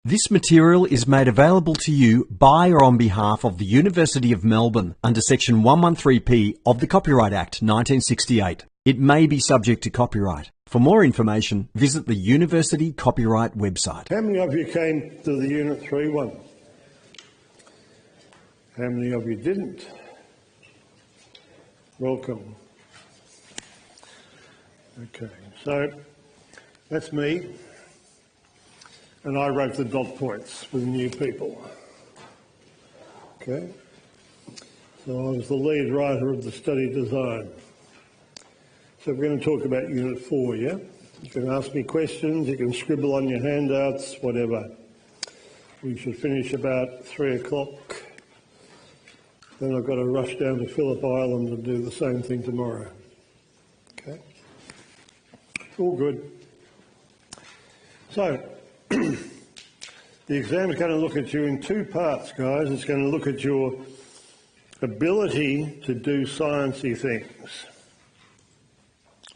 This material is made available to you by or on behalf of the University of Melbourne under Section 113P of the Copyright Act 1968. It may be subject to copyright. For more information, visit the University Copyright website. How many of you came to the Unit 3 one? How many of you didn't? Welcome. Okay, so that's me. And I wrote the dot points for the new people. Okay? So I was the lead writer of the study design. So we're going to talk about Unit 4, yeah? You can ask me questions, you can scribble on your handouts, whatever. We should finish about 3 o'clock. Then I've got to rush down to Phillip Island and do the same thing tomorrow. Okay? All good. So, the exam is going to look at you in 2 parts, guys. It's going to look at your ability to do sciencey things,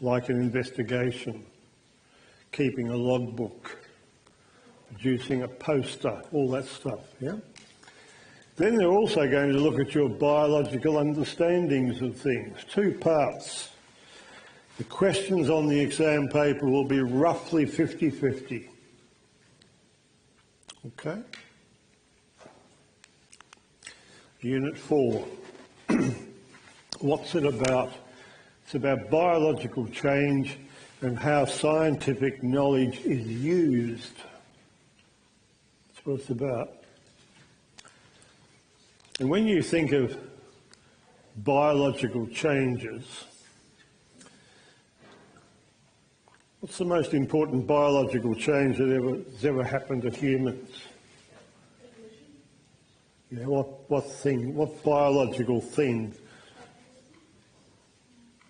like an investigation, keeping a logbook, producing a poster, all that stuff, yeah? Then they're also going to look at your biological understandings of things. 2 parts. The questions on the exam paper will be roughly 50-50. Okay? Unit 4. What's it about? It's about biological change and how scientific knowledge is used. That's what it's about. And when you think of biological changes, what's the most important biological change that has ever happened to humans? Yeah, what biological thing?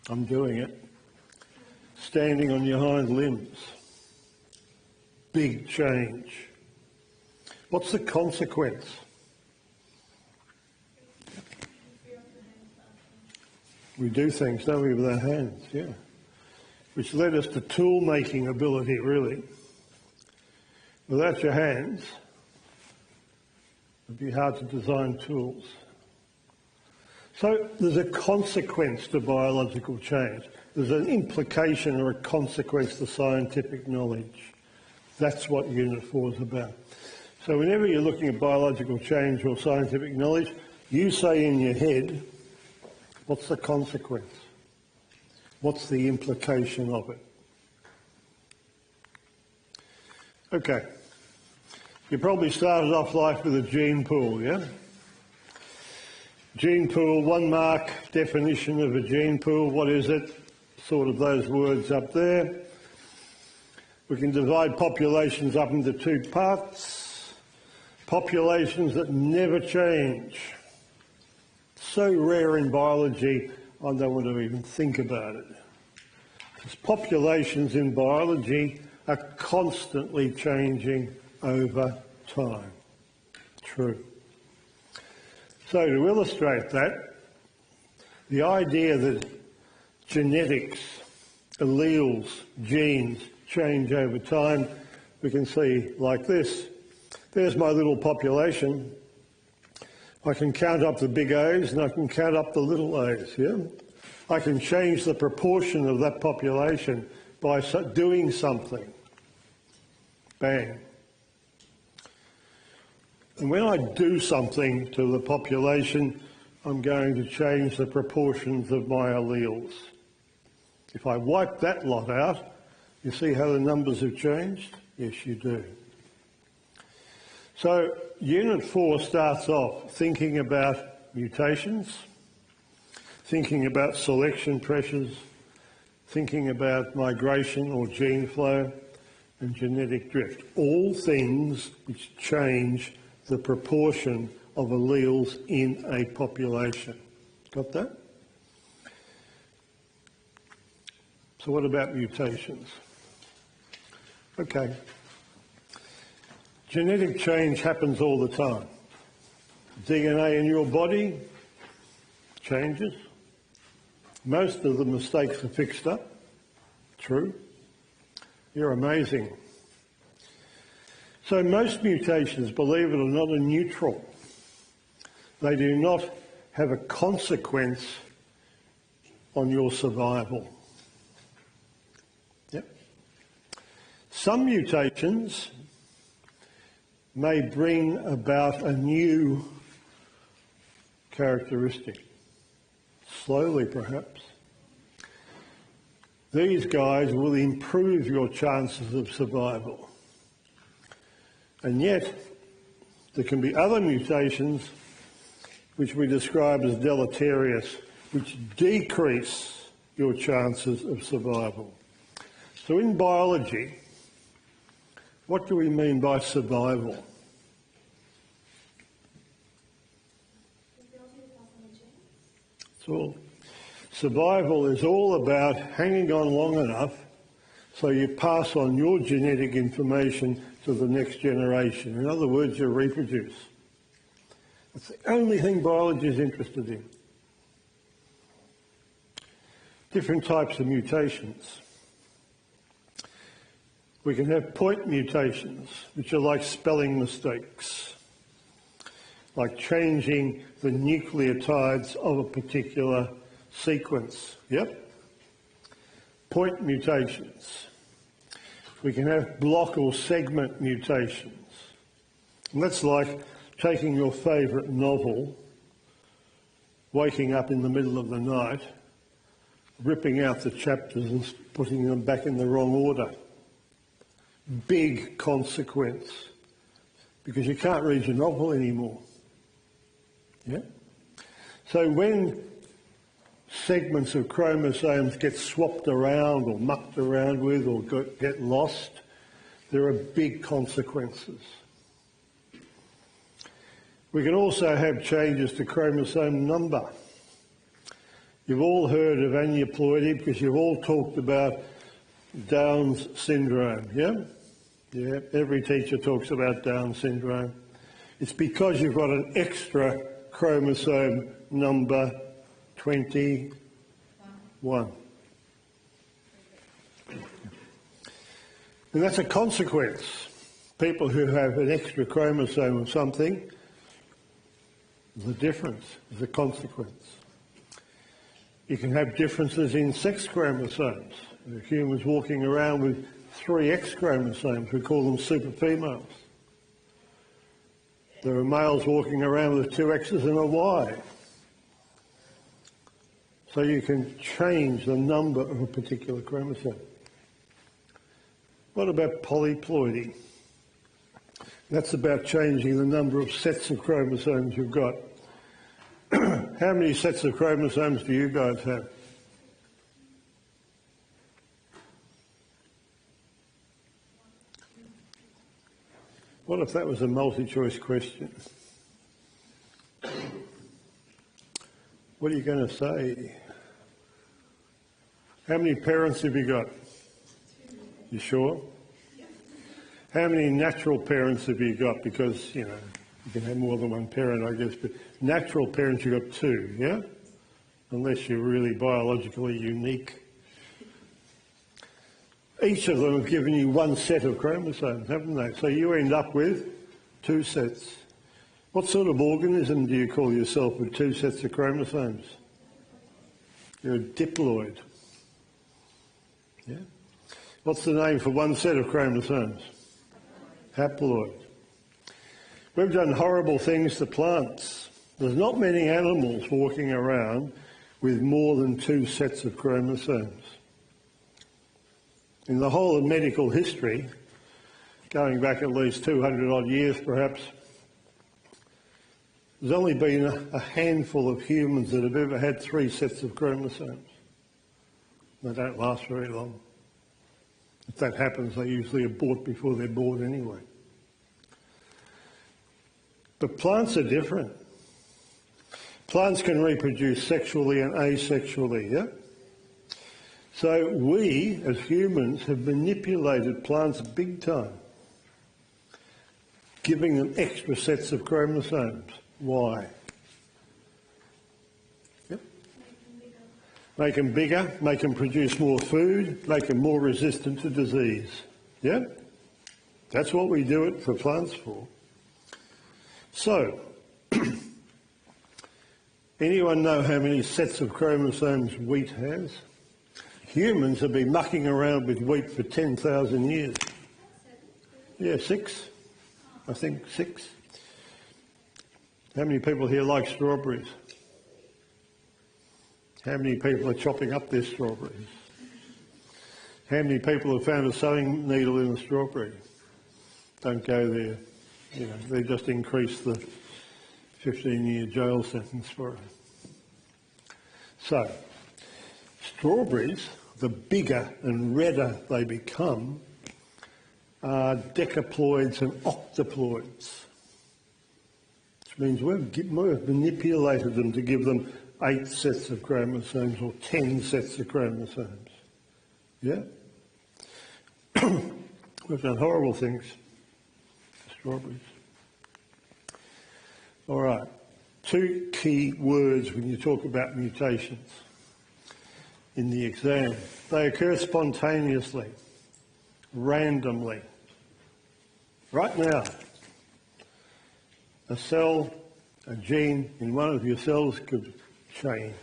I'm doing it. Standing on your hind limbs. Big change. What's the consequence? We do things, don't we, with our hands, yeah. Which led us to tool-making ability, really. Without your hands, it'd be hard to design tools. So there's a consequence to biological change. There's an implication or a consequence to scientific knowledge. That's what Unit 4 is about. So whenever you're looking at biological change or scientific knowledge, you say in your head, what's the consequence? What's the implication of it? Okay. You probably started off life with a gene pool, yeah? Gene pool, 1 mark, definition of a gene pool. What is it? Sort of those words up there. We can divide populations up into 2 parts. Populations that never change. So rare in biology, I don't want to even think about it. Because populations in biology are constantly changing over time. True. So to illustrate that, the idea that genetics, alleles, genes change over time, we can see like this. There's my little population. I can count up the big O's and I can count up the little O's, yeah? I can change the proportion of that population by doing something. Bang. And when I do something to the population, I'm going to change the proportions of my alleles. If I wipe that lot out, you see how the numbers have changed? Yes, you do. So Unit 4 starts off thinking about mutations, thinking about selection pressures, thinking about migration or gene flow, and genetic drift. All things which change the proportion of alleles in a population. Got that? So what about mutations? Okay. Genetic change happens all the time. DNA in your body changes. Most of the mistakes are fixed up. True. You're amazing. So most mutations, believe it or not, are neutral. They do not have a consequence on your survival. Yep. Some mutations may bring about a new characteristic, slowly perhaps. These guys will improve your chances of survival. And yet, there can be other mutations which we describe as deleterious, which decrease your chances of survival. So in biology, what do we mean by survival? So survival is all about hanging on long enough so you pass on your genetic information to the next generation. In other words, you reproduce. That's the only thing biology is interested in. Different types of mutations. We can have point mutations, which are like spelling mistakes, like changing the nucleotides of a particular sequence. Yep. Point mutations. We can have block or segment mutations. And that's like taking your favourite novel, waking up in the middle of the night, ripping out the chapters and putting them back in the wrong order. Big consequence, because you can't read your novel anymore. Yeah? So when segments of chromosomes get swapped around or mucked around with or get lost, there are big consequences. We can also have changes to chromosome number. You've all heard of aneuploidy because you've all talked about Down's syndrome, yeah? Yeah, every teacher talks about Down syndrome. It's because you've got an extra chromosome number 21. And that's a consequence. People who have an extra chromosome of something, there's a difference, there's a consequence. You can have differences in sex chromosomes. The humans walking around with 3 X chromosomes, we call them super females. There are males walking around with 2 X's and a Y. So you can change the number of a particular chromosome. What about polyploidy? That's about changing the number of sets of chromosomes you've got. How many sets of chromosomes do you guys have? What if that was a multi-choice question? What are you going to say? How many parents have you got? You sure? How many natural parents have you got? Because, you know, you can have more than one parent, I guess, but natural parents you've got 2, yeah? Unless you're really biologically unique. Each of them have given you 1 set of chromosomes, haven't they? So you end up with 2 sets. What sort of organism do you call yourself with 2 sets of chromosomes? You're a diploid. Yeah? What's the name for 1 set of chromosomes? Haploid. We've done horrible things to plants. There's not many animals walking around with more than 2 sets of chromosomes. In the whole of medical history, going back at least 200 odd years perhaps, there's only been a handful of humans that have ever had 3 sets of chromosomes. They don't last very long. If that happens, they usually abort before they're born anyway. But plants are different. Plants can reproduce sexually and asexually, yeah? So we, as humans, have manipulated plants big time, giving them extra sets of chromosomes. Why? Yep. Make them bigger, make them produce more food, make them more resistant to disease. Yeah? That's what we do it for plants for. So, anyone know how many sets of chromosomes wheat has? Humans have been mucking around with wheat for 10,000 years. Yeah, 6. I think 6. How many people here like strawberries? How many people are chopping up their strawberries? How many people have found a sewing needle in a strawberry? Don't go there. You know, they just increase the 15-year jail sentence for it. So, strawberries, the bigger and redder they become, are decaploids and octaploids, which means we've manipulated them to give them 8 sets of chromosomes or 10 sets of chromosomes. Yeah? We've done horrible things to strawberries. All right, 2 key words when you talk about mutations in the exam. They occur spontaneously, randomly. Right now, a cell, a gene in one of your cells could change.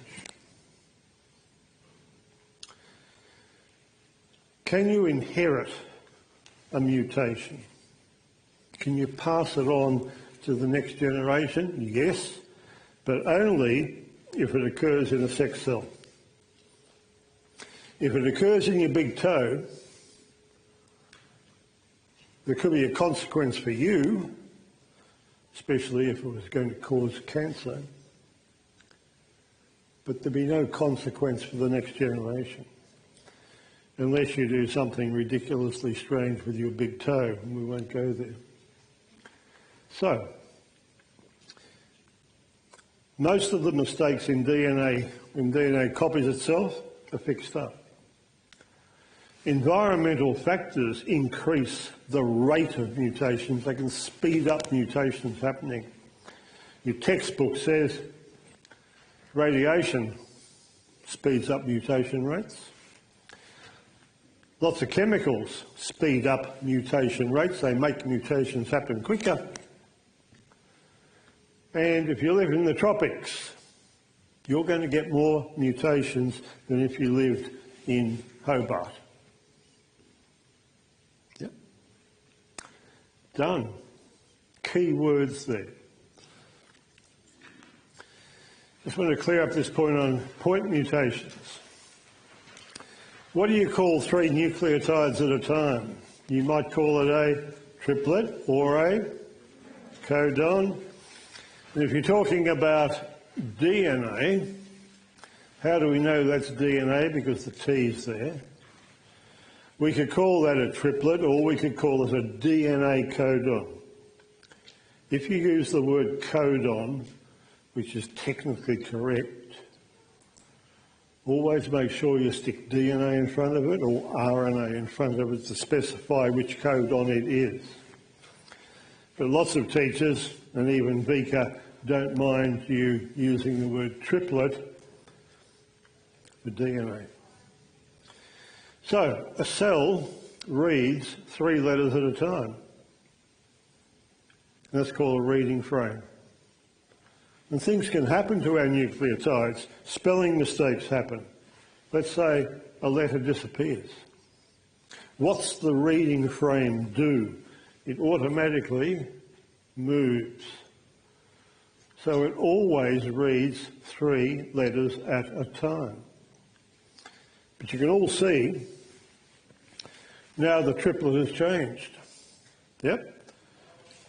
Can you inherit a mutation? Can you pass it on to the next generation? Yes, but only if it occurs in a sex cell. If it occurs in your big toe, there could be a consequence for you, especially if it was going to cause cancer, but there'd be no consequence for the next generation, unless you do something ridiculously strange with your big toe, and we won't go there. So, most of the mistakes in DNA, when DNA copies itself, are fixed up. Environmental factors increase the rate of mutations. They can speed up mutations happening. Your textbook says radiation speeds up mutation rates. Lots of chemicals speed up mutation rates. They make mutations happen quicker. And if you live in the tropics, you're going to get more mutations than if you lived in Hobart. Yep. Done. Key words there. Just want to clear up this point on point mutations. What do you call 3 nucleotides at a time? You might call it a triplet or a codon. And if you're talking about DNA, how do we know that's DNA? Because the T's there. We could call that a triplet, or we could call it a DNA codon. If you use the word codon, which is technically correct, always make sure you stick DNA in front of it or RNA in front of it to specify which codon it is. But lots of teachers, and even Vika, don't mind you using the word triplet for DNA. So, a cell reads 3 letters at a time. That's called a reading frame. And things can happen to our nucleotides. Spelling mistakes happen. Let's say a letter disappears. What's the reading frame do? It automatically moves. So it always reads 3 letters at a time. But you can all see now the triplet has changed. Yep.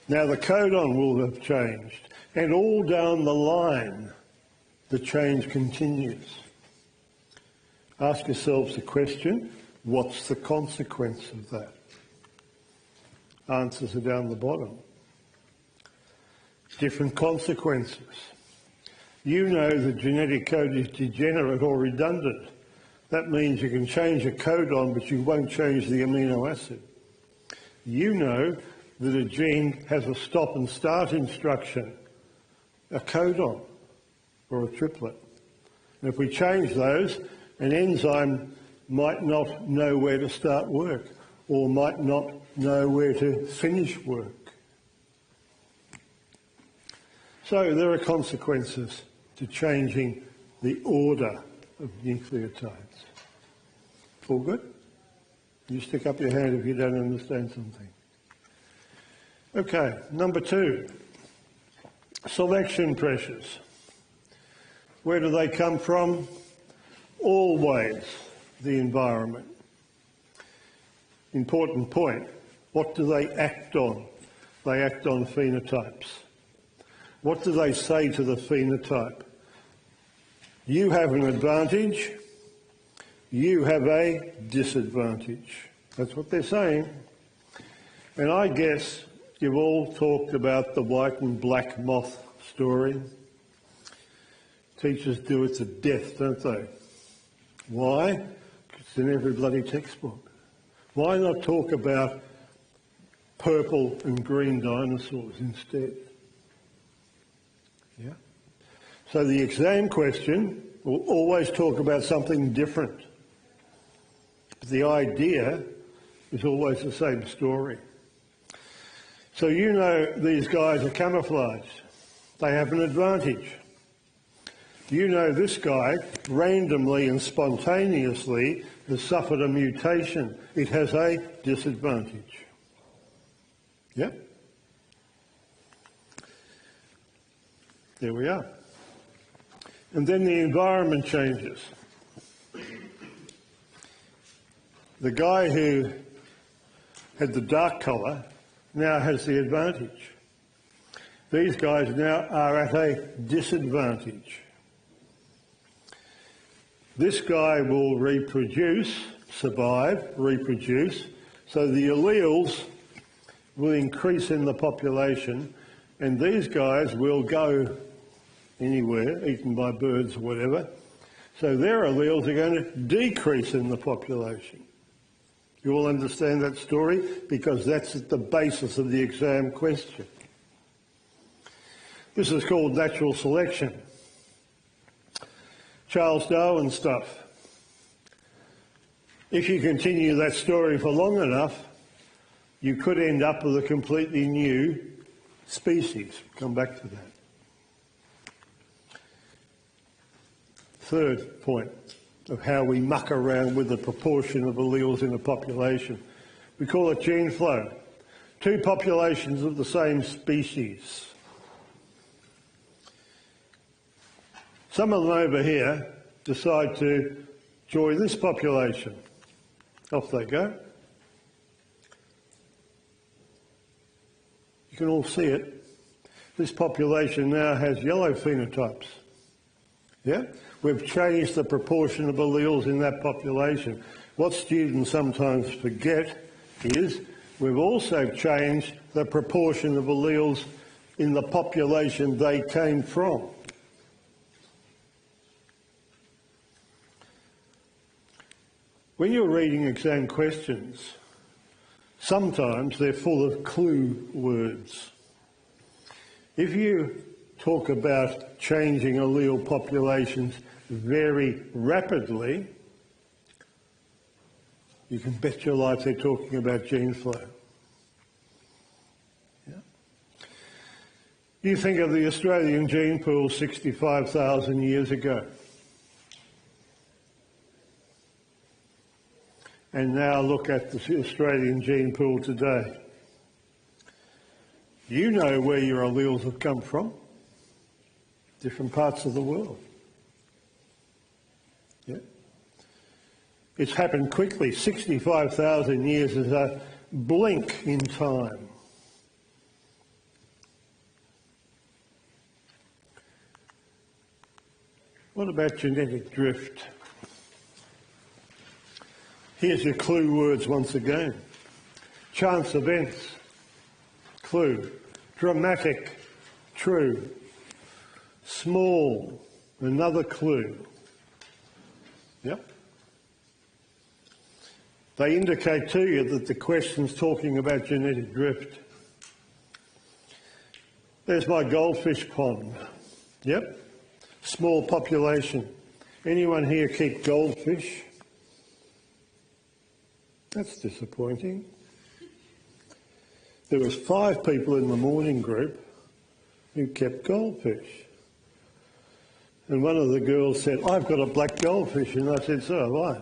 Now the codon will have changed. And all down the line, the change continues. Ask yourselves the question, what's the consequence of that? Answers are down the bottom. Different consequences. You know the genetic code is degenerate or redundant. That means you can change a codon, but you won't change the amino acid. You know that a gene has a stop and start instruction, a codon or a triplet. And if we change those, an enzyme might not know where to start work, or might not know where to finish work. So there are consequences to changing the order of nucleotides. All good? You stick up your hand if you don't understand something. Okay, number 2, selection pressures. Where do they come from? Always the environment. Important point, what do they act on? They act on phenotypes. What do they say to the phenotype? You have an advantage, you have a disadvantage. That's what they're saying. And I guess you've all talked about the white and black moth story. Teachers do it to death, don't they? Why? It's in every bloody textbook. Why not talk about purple and green dinosaurs instead? Yeah. So the exam question will always talk about something different. But the idea is always the same story. So you know these guys are camouflaged. They have an advantage. You know this guy randomly and spontaneously has suffered a mutation. It has a disadvantage. Yeah? There we are. And then the environment changes. The guy who had the dark colour now has the advantage. These guys now are at a disadvantage. This guy will reproduce, survive, reproduce, so the alleles will increase in the population, and these guys will go anywhere, eaten by birds or whatever, so their alleles are going to decrease in the population. You all understand that story? Because that's at the basis of the exam question. This is called natural selection. Charles Darwin stuff. If you continue that story for long enough, you could end up with a completely new species. Come back to that. Third point of how we muck around with the proportion of alleles in a population. We call it gene flow. Two populations of the same species. Some of them over here decide to join this population. Off they go. You can all see it. This population now has yellow phenotypes. Yeah? We've changed the proportion of alleles in that population. What students sometimes forget is we've also changed the proportion of alleles in the population they came from. When you're reading exam questions, sometimes they're full of clue words. If you talk about changing allele populations very rapidly, you can bet your life they're talking about gene flow. Yeah. You think of the Australian gene pool 65,000 years ago. And now look at the Australian gene pool today. You know where your alleles have come from. Different parts of the world. Yeah. It's happened quickly. 65,000 years is a blink in time. What about genetic drift? Here's your clue words once again. Chance events, clue. Dramatic, true. Small, another clue. Yep. They indicate to you that the question's talking about genetic drift. There's my goldfish pond. Yep. Small population. Anyone here keep goldfish? That's disappointing. There was 5 people in the morning group who kept goldfish. And one of the girls said, "I've got a black goldfish," and I said, "So have I."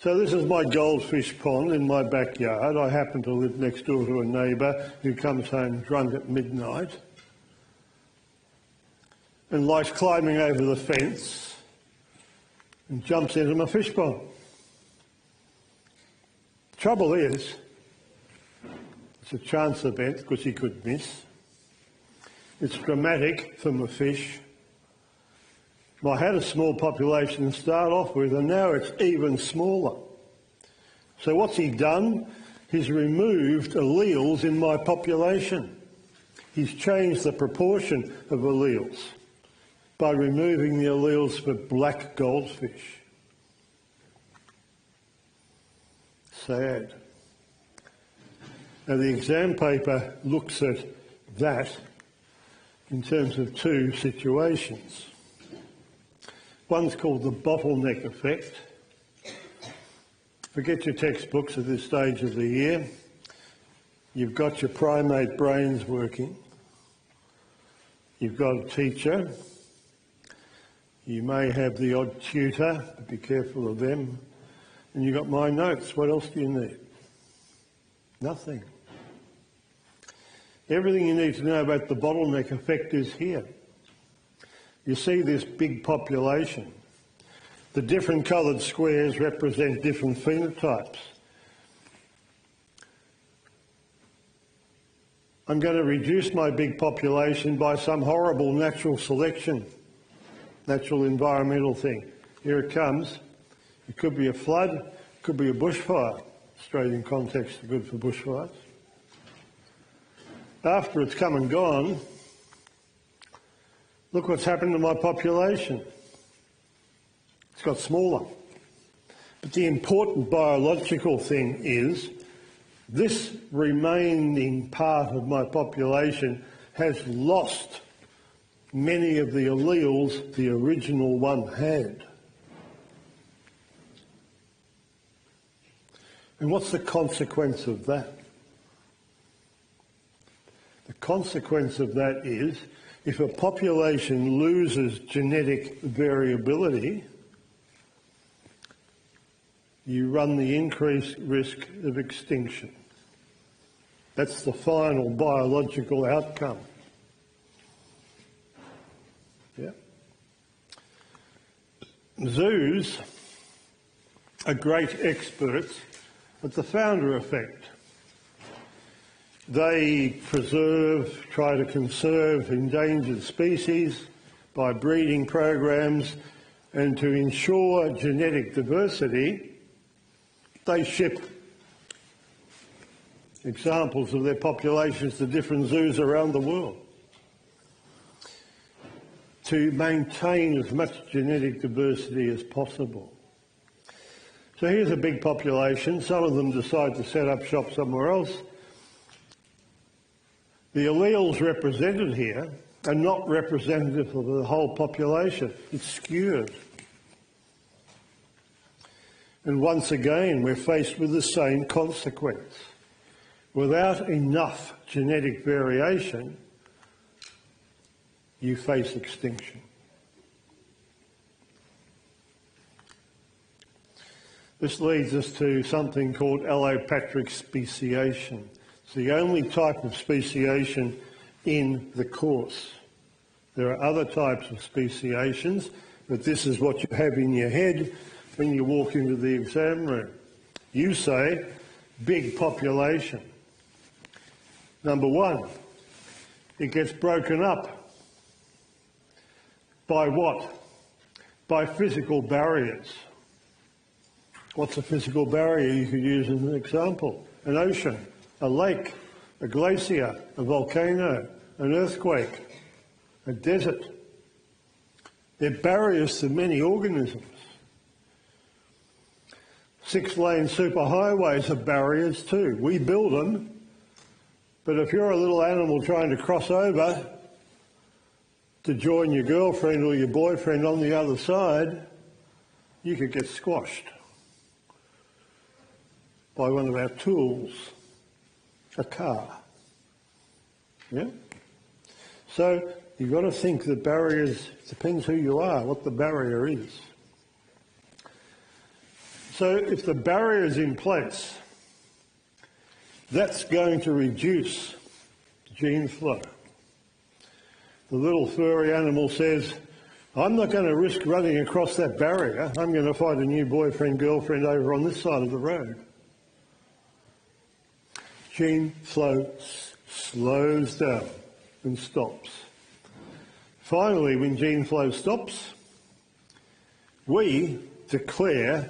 So this is my goldfish pond in my backyard. I happen to live next door to a neighbour who comes home drunk at midnight and likes climbing over the fence and jumps into my fish pond. Trouble is, it's a chance event because he could miss. It's dramatic for my fish. I had a small population to start off with, and now it's even smaller. So what's he done? He's removed alleles in my population. He's changed the proportion of alleles by removing the alleles for black goldfish. Sad. Now the exam paper looks at that in terms of 2 situations. One's called the bottleneck effect. Forget your textbooks at this stage of the year. You've got your primate brains working. You've got a teacher. You may have the odd tutor, but be careful of them. And you've got my notes. What else do you need? Nothing. Everything you need to know about the bottleneck effect is here. You see this big population. The different coloured squares represent different phenotypes. I'm going to reduce my big population by some horrible natural selection, natural environmental thing. Here it comes. It could be a flood, it could be a bushfire. Australian context are good for bushfires. After it's come and gone, look what's happened to my population. It's got smaller. But the important biological thing is this remaining part of my population has lost many of the alleles the original one had. And what's the consequence of that? The consequence of that is if a population loses genetic variability, you run the increased risk of extinction. That's the final biological outcome. Yeah. Zoos are great experts at the founder effect. They preserve, try to conserve endangered species by breeding programs, and to ensure genetic diversity, they ship examples of their populations to different zoos around the world to maintain as much genetic diversity as possible. So here's a big population. Some of them decide to set up shop somewhere else. The alleles represented here are not representative of the whole population. It's skewed. And once again, we're faced with the same consequence. Without enough genetic variation, you face extinction. This leads us to something called allopatric speciation. It's the only type of speciation in the course. There are other types of speciations, but this is what you have in your head when you walk into the exam room. You say, big population. Number one, it gets broken up. By what? By physical barriers. What's a physical barrier you could use as an example? An ocean, a lake, a glacier, a volcano, an earthquake, a desert. They're barriers to many organisms. 6-lane superhighways are barriers too. We build them, but if you're a little animal trying to cross over to join your girlfriend or your boyfriend on the other side, you could get squashed. by one of our tools, a car. Yeah? So you've got to think the barriers, depends who you are, what the barrier is. So if the barrier is in place, that's going to reduce gene flow. The little furry animal says, I'm not going to risk running across that barrier. I'm going to find a new boyfriend, girlfriend over on this side of the road. Gene flow slows down and stops. Finally, when gene flow stops, we declare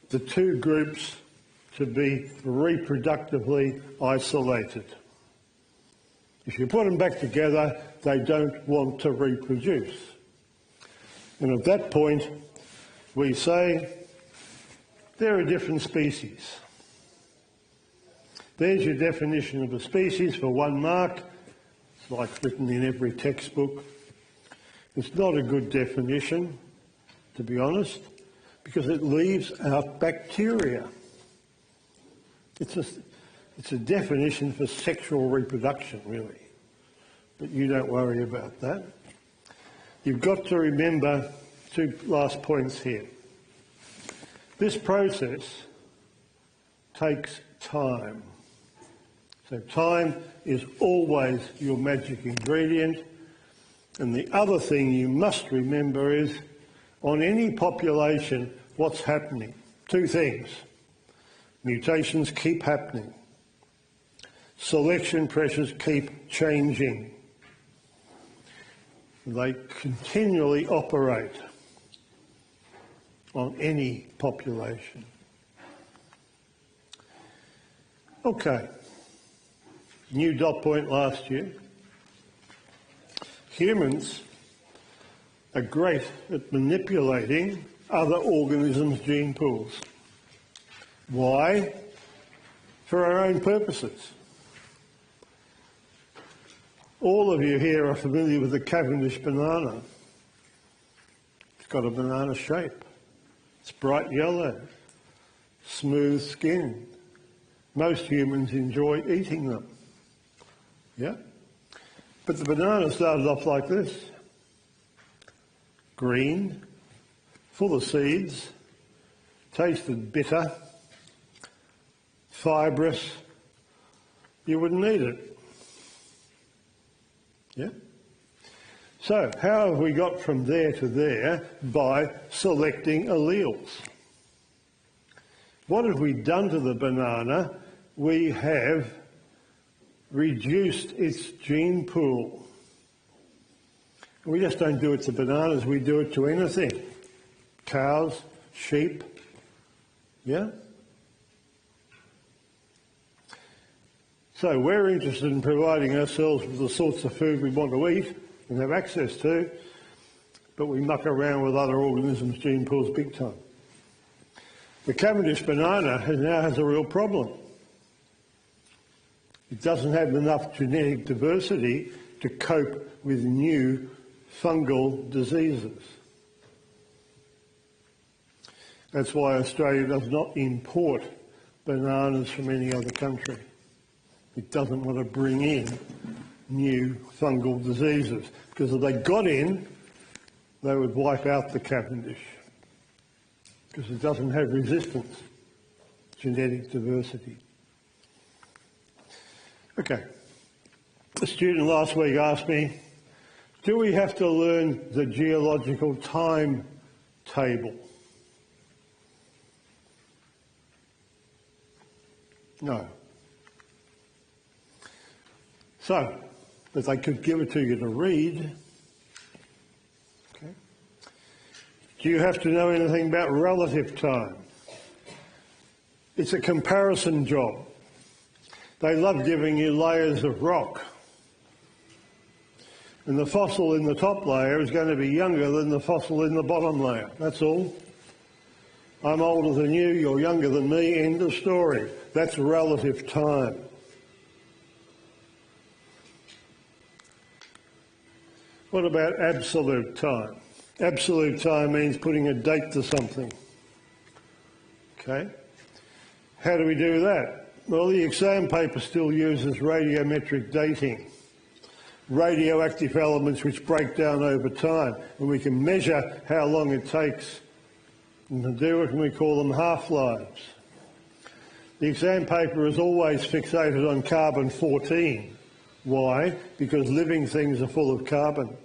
the two groups to be reproductively isolated. If you put them back together, they don't want to reproduce. And at that point, we say, they're a different species. There's your definition of a species for 1 mark. It's like written in every textbook. It's not a good definition, to be honest, because it leaves out bacteria. It's a definition for sexual reproduction, really. But you don't worry about that. You've got to remember 2 last points here. This process takes time. So time is always your magic ingredient. And the other thing you must remember is, on any population, what's happening? 2 things. Mutations keep happening. Selection pressures keep changing. They continually operate on any population. Okay. New dot point last year. Humans are great at manipulating other organisms' gene pools. Why? For our own purposes. All of you here are familiar with the Cavendish banana. It's got a banana shape. It's bright yellow, smooth skin. Most humans enjoy eating them. Yeah? But the banana started off like this. Green, full of seeds, tasted bitter, fibrous. You wouldn't eat it. Yeah? So how have we got from there to there? By selecting alleles. What have we done to the banana? We have reduced its gene pool. We just don't do it to bananas, we do it to anything. Cows, sheep, yeah? So we're interested in providing ourselves with the sorts of food we want to eat and have access to, but we muck around with other organisms' gene pools big time. The Cavendish banana now has a real problem. It doesn't have enough genetic diversity to cope with new fungal diseases. That's why Australia does not import bananas from any other country. It doesn't want to bring in new fungal diseases, because if they got in, they would wipe out the Cavendish, because it doesn't have resistance, genetic diversity. Okay. A student last week asked me, do we have to learn the geological time table? No. So, but they could give it to you to read. Okay. Do you have to know anything about relative time? It's a comparison job. They love giving you layers of rock. And the fossil in the top layer is going to be younger than the fossil in the bottom layer. That's all. I'm older than you, you're younger than me, end of story. That's relative time. What about absolute time? Absolute time means putting a date to something. Okay? How do we do that? Well, the exam paper still uses radiometric dating, radioactive elements which break down over time, and we can measure how long it takes to do it, and we call them half-lives. The exam paper is always fixated on carbon-14. Why? Because living things are full of carbon.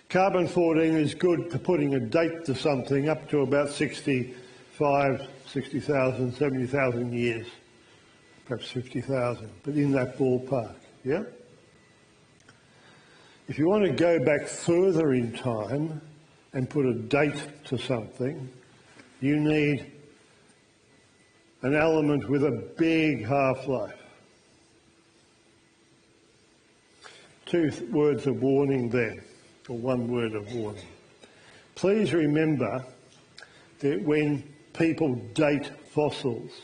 Carbon-14 is good for putting a date to something up to about 65, 60,000, 70,000 years, perhaps 50,000, but in that ballpark, yeah? If you want to go back further in time and put a date to something, you need an element with a big half-life. Two words of warning there, or one word of warning. Please remember that when people date fossils,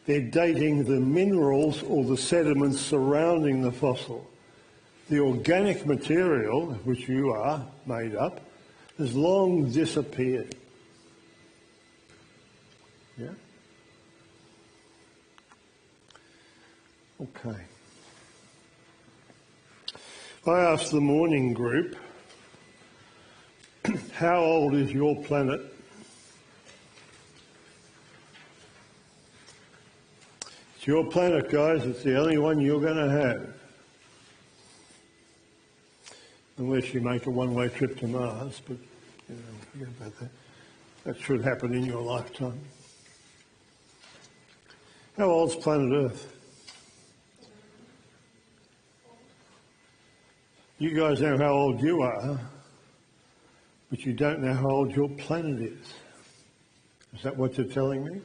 they're dating the minerals or the sediments surrounding the fossil. The organic material, of which you are made up, has long disappeared. Yeah? Okay. I asked the morning group, how old is your planet? It's your planet, guys. It's the only one you're going to have. Unless you make a one-way trip to Mars, but you know, forget about that. That should happen in your lifetime. How old's planet Earth? You guys know how old you are, but you don't know how old your planet is. Is that what you're telling me?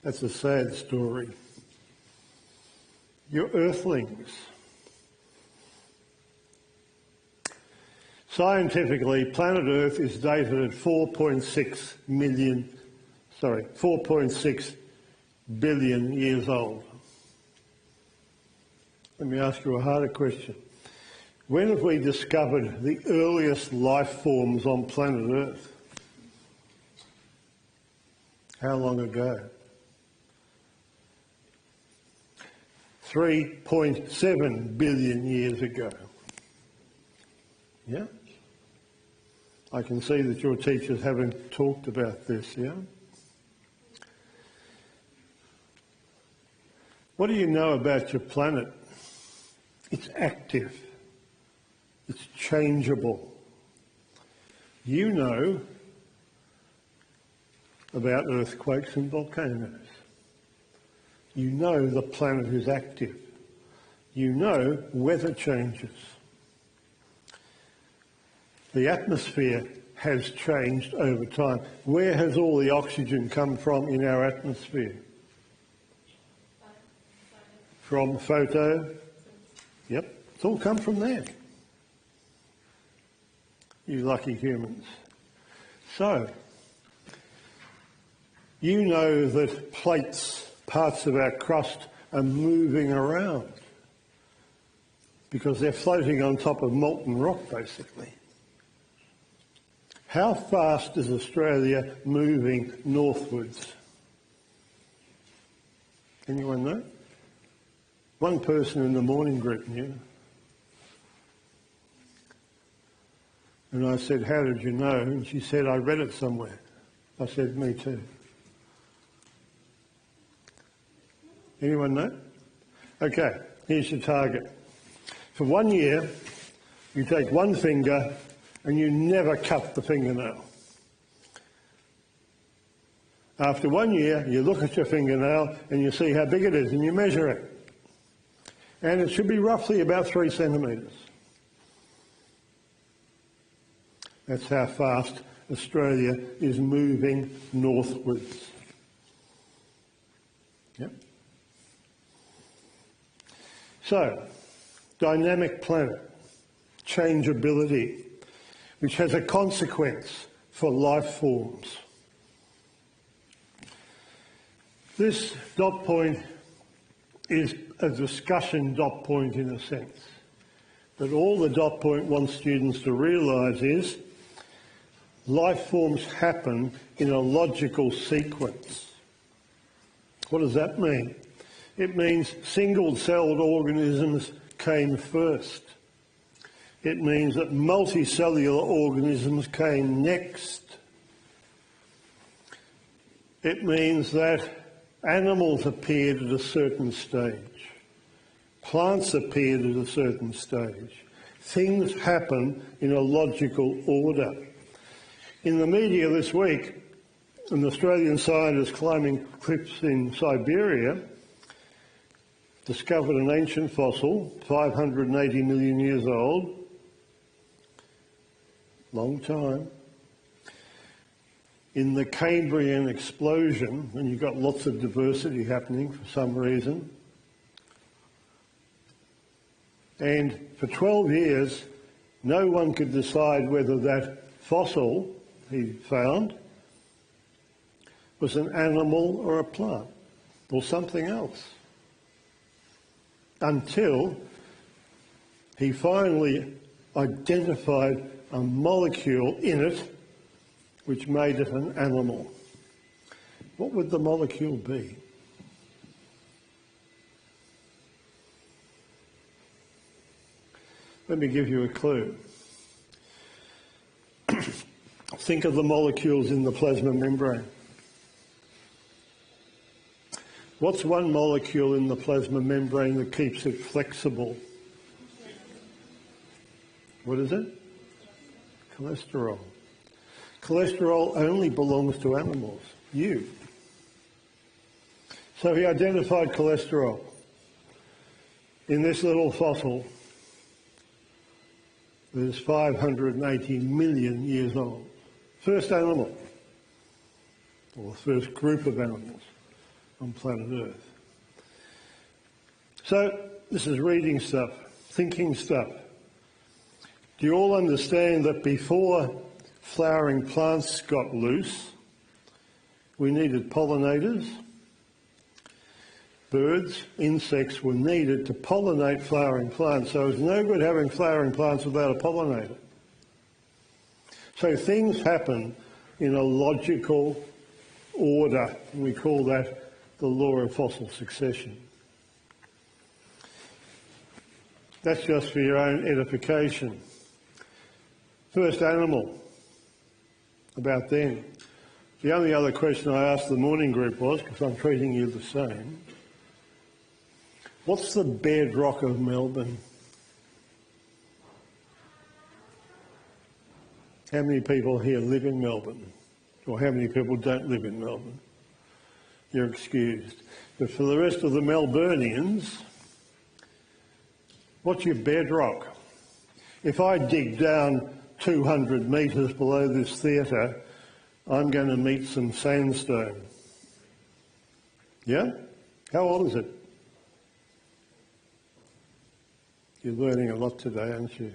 That's a sad story. You're Earthlings. Scientifically, planet Earth is dated at 4.6 billion years old. Let me ask you a harder question. When have we discovered the earliest life forms on planet Earth? How long ago? 3.7 billion years ago. Yeah? I can see that your teachers haven't talked about this, yeah? What do you know about your planet? It's active. It's changeable. You know about earthquakes and volcanoes. You know the planet is active. You know weather changes. The atmosphere has changed over time. Where has all the oxygen come from in our atmosphere? From photo? Yep, it's all come from there. You lucky humans. So, you know that plates, parts of our crust, are moving around because they're floating on top of molten rock, basically. How fast is Australia moving northwards? Anyone know? One person in the morning group knew. And I said, how did you know? And she said, I read it somewhere. I said, me too. Anyone know? Okay, here's your target. For 1 year, you take one finger and you never cut the fingernail. After 1 year, you look at your fingernail and you see how big it is and you measure it. And it should be roughly about 3 centimetres. That's how fast Australia is moving northwards. Yep. So, dynamic planet, changeability, which has a consequence for life forms. This dot point is a discussion dot point in a sense. But all the dot point wants students to realise is life forms happen in a logical sequence. What does that mean? It means single-celled organisms came first. It means that multicellular organisms came next. It means that animals appeared at a certain stage. Plants appeared at a certain stage. Things happen in a logical order. In the media this week, an Australian scientist climbing cliffs in Siberia discovered an ancient fossil, 580 million years old, long time. In the Cambrian explosion, and you've got lots of diversity happening for some reason. And for 12 years, no one could decide whether that fossil he found was an animal or a plant or something else. Until he finally identified a molecule in it which made it an animal. What would the molecule be? Let me give you a clue. Think of the molecules in the plasma membrane. What's one molecule in the plasma membrane that keeps it flexible? What is it? Cholesterol. Cholesterol only belongs to animals, you. So he identified cholesterol in this little fossil that is 580 million years old. First animal, or the first group of animals on planet Earth. So this is reading stuff, thinking stuff. Do you all understand that before flowering plants got loose, we needed pollinators? Birds, insects were needed to pollinate flowering plants, so it's no good having flowering plants without a pollinator. So things happen in a logical order, and we call that the law of fossil succession. That's just for your own edification. First animal, about then. The only other question I asked the morning group was, because I'm treating you the same, what's the bedrock of Melbourne? How many people here live in Melbourne? Or how many people don't live in Melbourne? You're excused. But for the rest of the Melburnians, what's your bedrock? If I dig down 200 metres below this theatre, I'm going to meet some sandstone. Yeah? How old is it? You're learning a lot today, aren't you?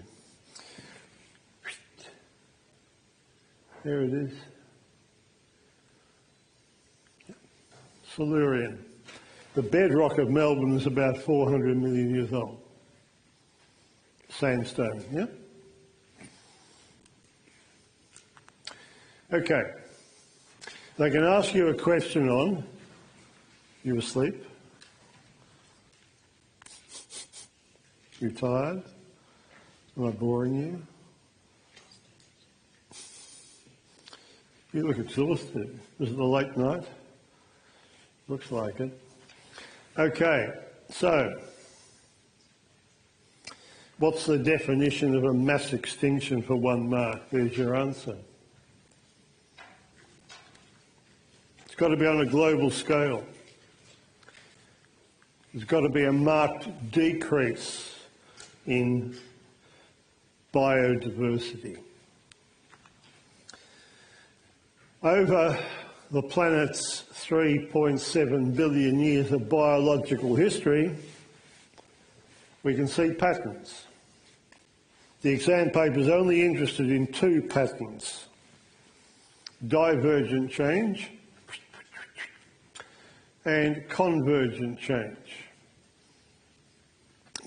There it is. Silurian. The bedrock of Melbourne is about 400 million years old. Sandstone, yeah? Okay. They can ask you a question on, you asleep? You tired? Am I boring you? You look exhausted. Is it a late night? Looks like it. Okay, so what's the definition of a mass extinction for 1 mark? There's your answer. It's got to be on a global scale. There's got to be a marked decrease in biodiversity. Over the planet's 3.7 billion years of biological history, we can see patterns. The exam paper is only interested in 2 patterns: divergent change and convergent change.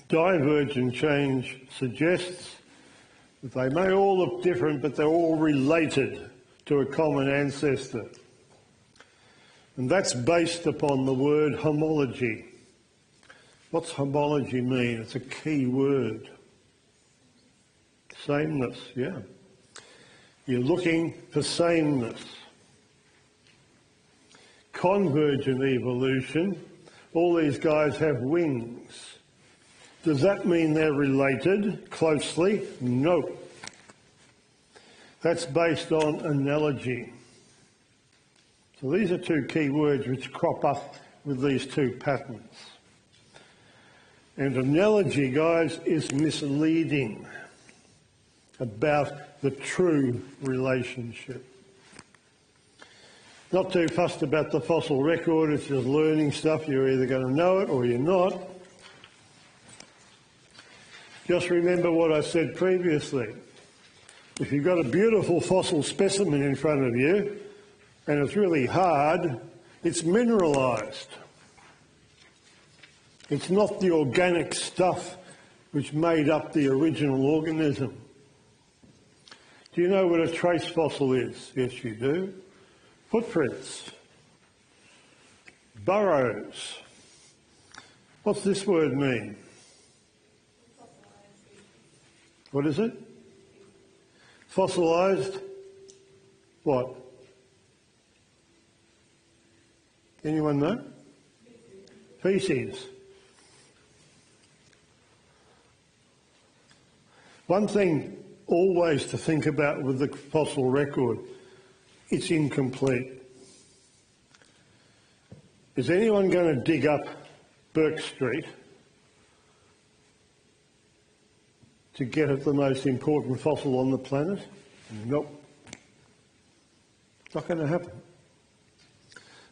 Divergent change suggests that they may all look different, but they're all related to a common ancestor. And that's based upon the word homology. What's homology mean? It's a key word. Sameness, yeah. You're looking for sameness. Convergent evolution, all these guys have wings. Does that mean they're related closely? No. That's based on analogy. So these are two key words which crop up with these two patterns. And analogy, guys, is misleading about the true relationship. Not too fussed about the fossil record, it's just learning stuff. You're either going to know it or you're not. Just remember what I said previously. If you've got a beautiful fossil specimen in front of you and it's really hard, it's mineralised. It's not the organic stuff which made up the original organism. Do you know what a trace fossil is? Yes, you do. Footprints. Burrows. What's this word mean? What is it? Fossilised? What? Anyone know? Feces. One thing always to think about with the fossil record, it's incomplete. Is anyone going to dig up Burke Street to get at the most important fossil on the planet? Nope. It's not going to happen.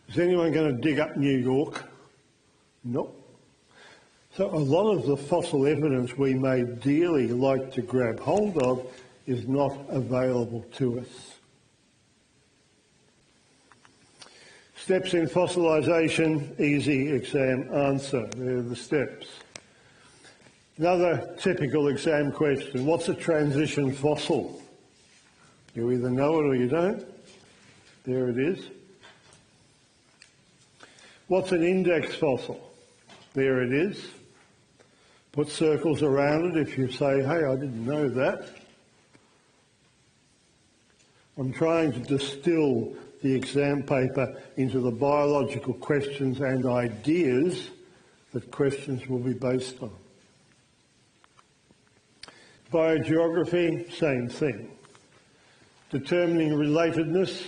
Is anyone going to dig up New York? Nope. So a lot of the fossil evidence we may dearly like to grab hold of is not available to us. Steps in fossilisation, easy exam answer. There are the steps. Another typical exam question, what's a transition fossil? You either know it or you don't. There it is. What's an index fossil? There it is. Put circles around it if you say, hey, I didn't know that. I'm trying to distill the exam paper into the biological questions and ideas that questions will be based on. Biogeography, same thing. Determining relatedness.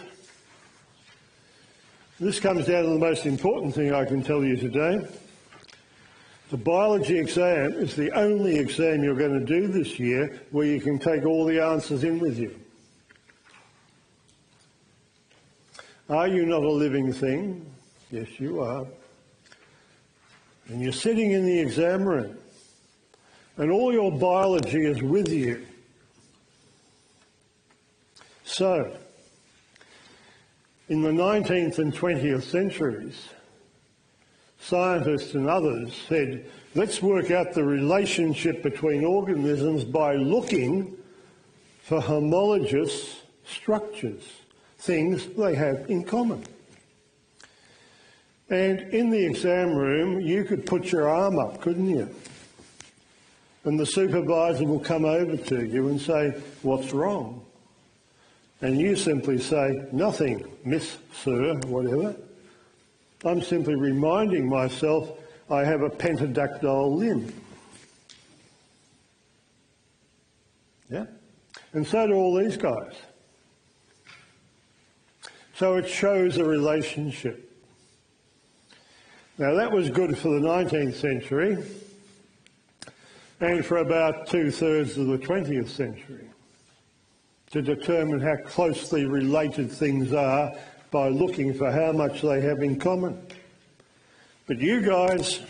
This comes down to the most important thing I can tell you today. The biology exam is the only exam you're going to do this year where you can take all the answers in with you. Are you not a living thing? Yes, you are. And you're sitting in the exam room and all your biology is with you. So, in the 19th and 20th centuries, scientists and others said, let's work out the relationship between organisms by looking for homologous structures, things they have in common. And in the exam room, you could put your arm up, couldn't you? And the supervisor will come over to you and say, what's wrong? And you simply say, nothing, miss, sir, whatever. I'm simply reminding myself I have a pentadactyl limb. Yeah? And so do all these guys. So it shows a relationship. Now that was good for the 19th century and for about 2/3 of the 20th century to determine how closely related things are by looking for how much they have in common. But you guys,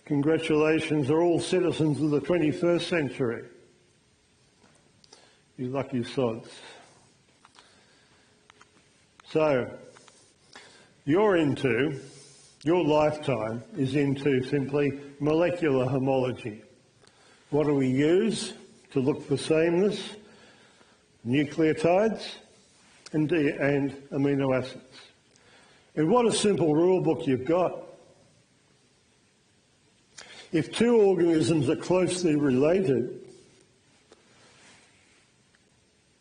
congratulations, are all citizens of the 21st century. You lucky sods. So, your lifetime is into simply molecular homology. What do we use to look for sameness? Nucleotides, and amino acids. And what a simple rule book you've got. If two organisms are closely related,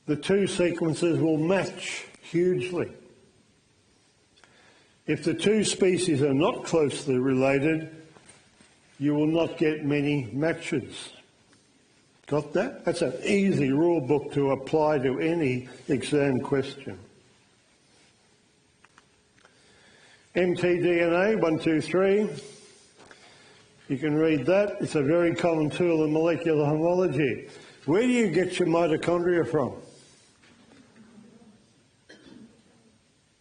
the two sequences will match hugely. If the two species are not closely related, you will not get many matches. Got that? That's an easy rule book to apply to any exam question. mtDNA, 1, 2, 3. You can read that. It's a very common tool in molecular homology. Where do you get your mitochondria from?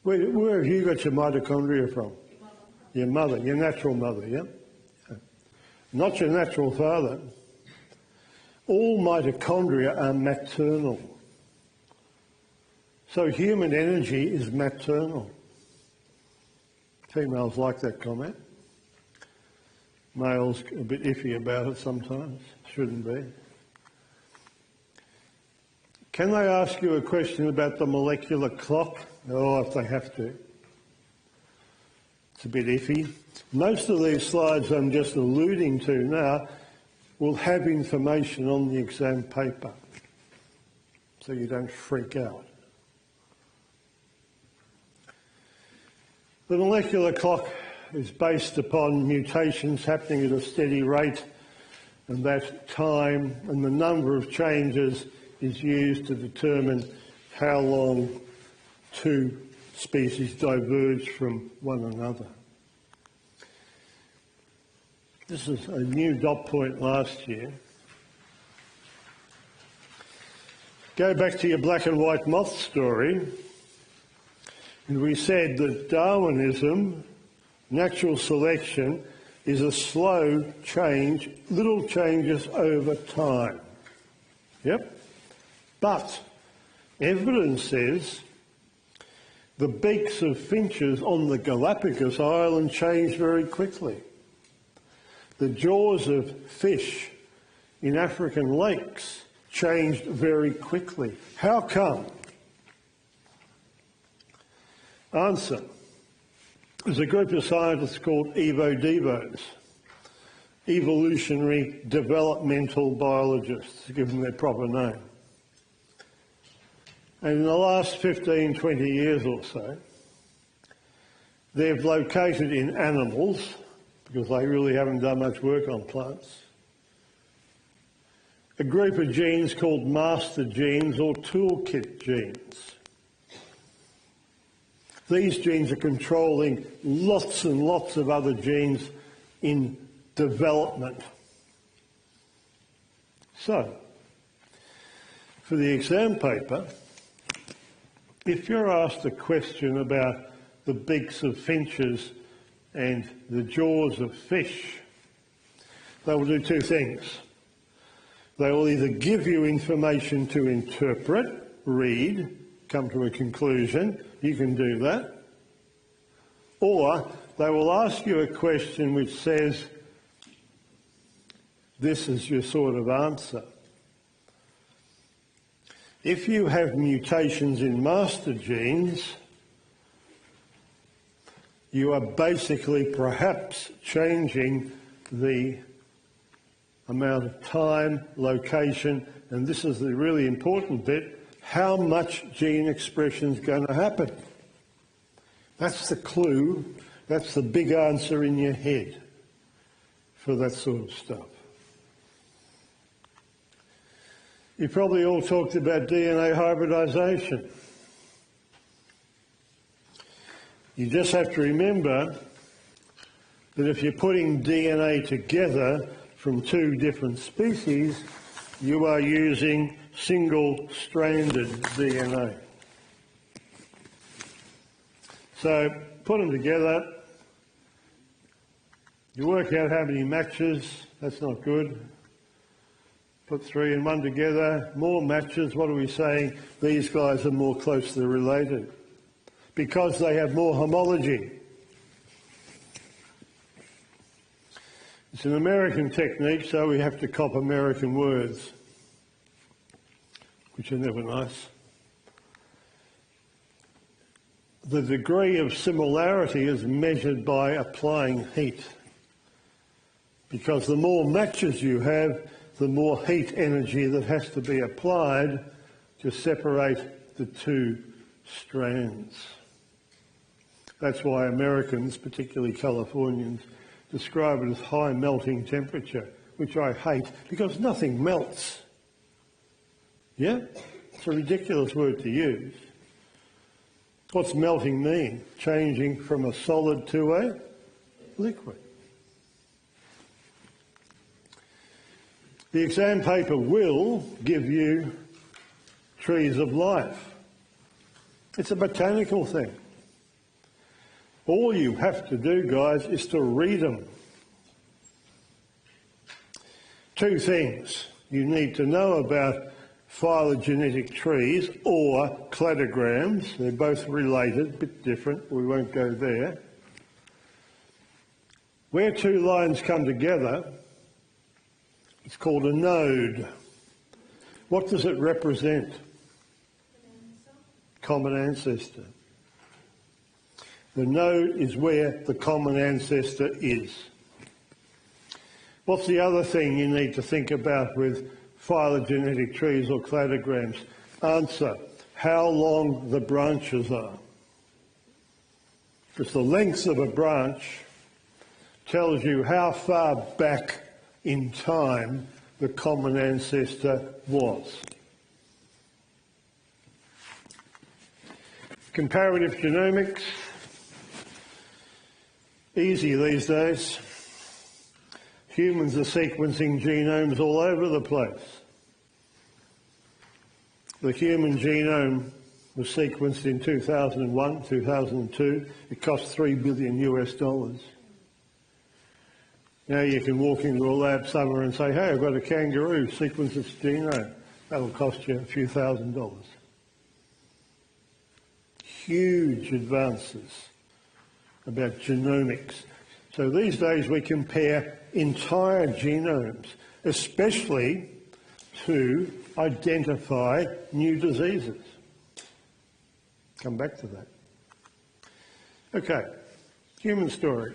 Where have you got your mitochondria from? Your mother, your natural mother, yeah? Not your natural father. All mitochondria are maternal. So human energy is maternal. Females like that comment. Males a bit iffy about it sometimes. Shouldn't be. Can they ask you a question about the molecular clock? Oh, if they have to. It's a bit iffy. Most of these slides I'm just alluding to now will have information on the exam paper, so you don't freak out. The molecular clock is based upon mutations happening at a steady rate, and that time and the number of changes is used to determine how long two species diverge from one another. This is a new dot point last year. Go back to your black and white moth story, and we said that Darwinism, natural selection, is a slow change, little changes over time. Yep. But evidence says the beaks of finches on the Galapagos Island change very quickly. The jaws of fish in African lakes changed very quickly. How come? Answer. There's a group of scientists called EvoDevos, evolutionary developmental biologists, to give them their proper name. And in the last 15, 20 years or so, they've located in animals, because they really haven't done much work on plants, a group of genes called master genes or toolkit genes. These genes are controlling lots and lots of other genes in development. So, for the exam paper, if you're asked a question about the beaks of finches and the jaws of fish, they will do two things. They will either give you information to interpret, read, come to a conclusion, you can do that, or they will ask you a question which says, this is your sort of answer. If you have mutations in master genes, you are basically perhaps changing the amount of time, location, and this is the really important bit, how much gene expression is going to happen. That's the clue, that's the big answer in your head for that sort of stuff. You probably all talked about DNA hybridization. You just have to remember that if you're putting DNA together from two different species, you are using single-stranded DNA. So put them together, you work out how many matches, that's not good. Put 3 and 1 together, more matches, what are we saying? These guys are more closely related because they have more homology. It's an American technique, so we have to cop American words, which are never nice. the degree of similarity is measured by applying heat, because the more matches you have, the more heat energy that has to be applied to separate the two strands. That's why Americans, particularly Californians, describe it as high melting temperature, which I hate because nothing melts. Yeah? It's a ridiculous word to use. What's melting mean? Changing from a solid to a liquid. The exam paper will give you trees of life. It's a botanical thing. All you have to do, guys, is to read them. Two things you need to know about phylogenetic trees or cladograms. They're both related, a bit different. We won't go there. Where two lines come together, it's called a node. What does it represent? Common ancestor. The node is where the common ancestor is. What's the other thing you need to think about with phylogenetic trees or cladograms? Answer, how long the branches are. Because the length of a branch tells you how far back in time the common ancestor was. Comparative genomics, easy these days. Humans are sequencing genomes all over the place. The human genome was sequenced in 2001, 2002. It cost $3 billion US. Now you can walk into a lab somewhere and say, hey, I've got a kangaroo, sequence its genome. That'll cost you a few $1,000s. Huge advances about genomics. So these days we compare entire genomes, especially to identify new diseases. Come back to that. Okay, human story.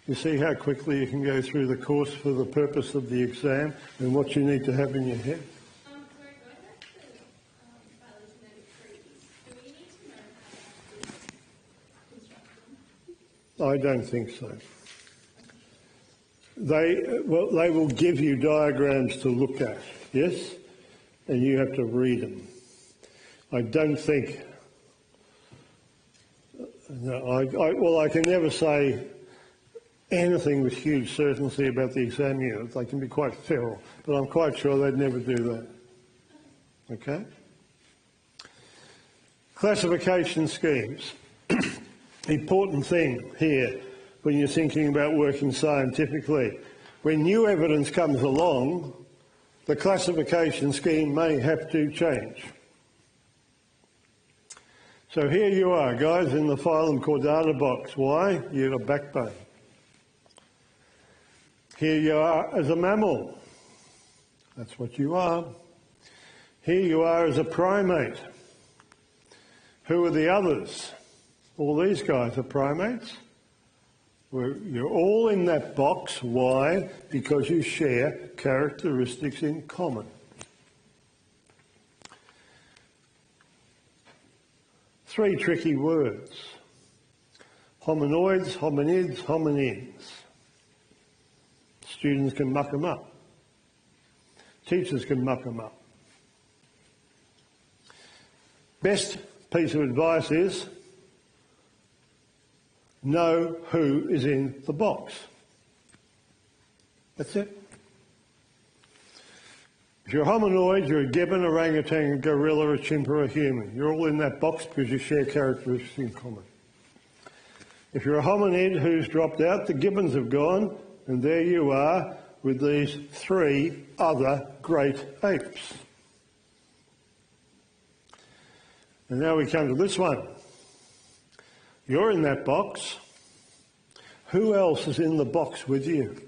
You see how quickly you can go through the course for the purpose of the exam and what you need to have in your head? I don't think so. They will give you diagrams to look at, yes? And you have to read them. I don't think... No, I can never say anything with huge certainty about the exam unit. They can be quite feral, but I'm quite sure they'd never do that. Okay? Classification schemes. Important thing here when you're thinking about working scientifically. When new evidence comes along, the classification scheme may have to change. So here you are, guys, in the phylum Chordata box. Why? You've got a backbone. Here you are as a mammal. That's what you are. Here you are as a primate. Who are the others? All these guys are primates. You're all in that box. Why? Because you share characteristics in common. Three tricky words. Hominoids, hominids, hominids. Students can muck them up. Teachers can muck them up. Best piece of advice is know who is in the box. That's it. If you're a hominoid, you're a gibbon, orangutan, a gorilla, a chimp or a human. You're all in that box because you share characteristics in common. If you're a hominid who's dropped out, the gibbons have gone, and there you are with these three other great apes. And now we come to this one. You're in that box. Who else is in the box with you?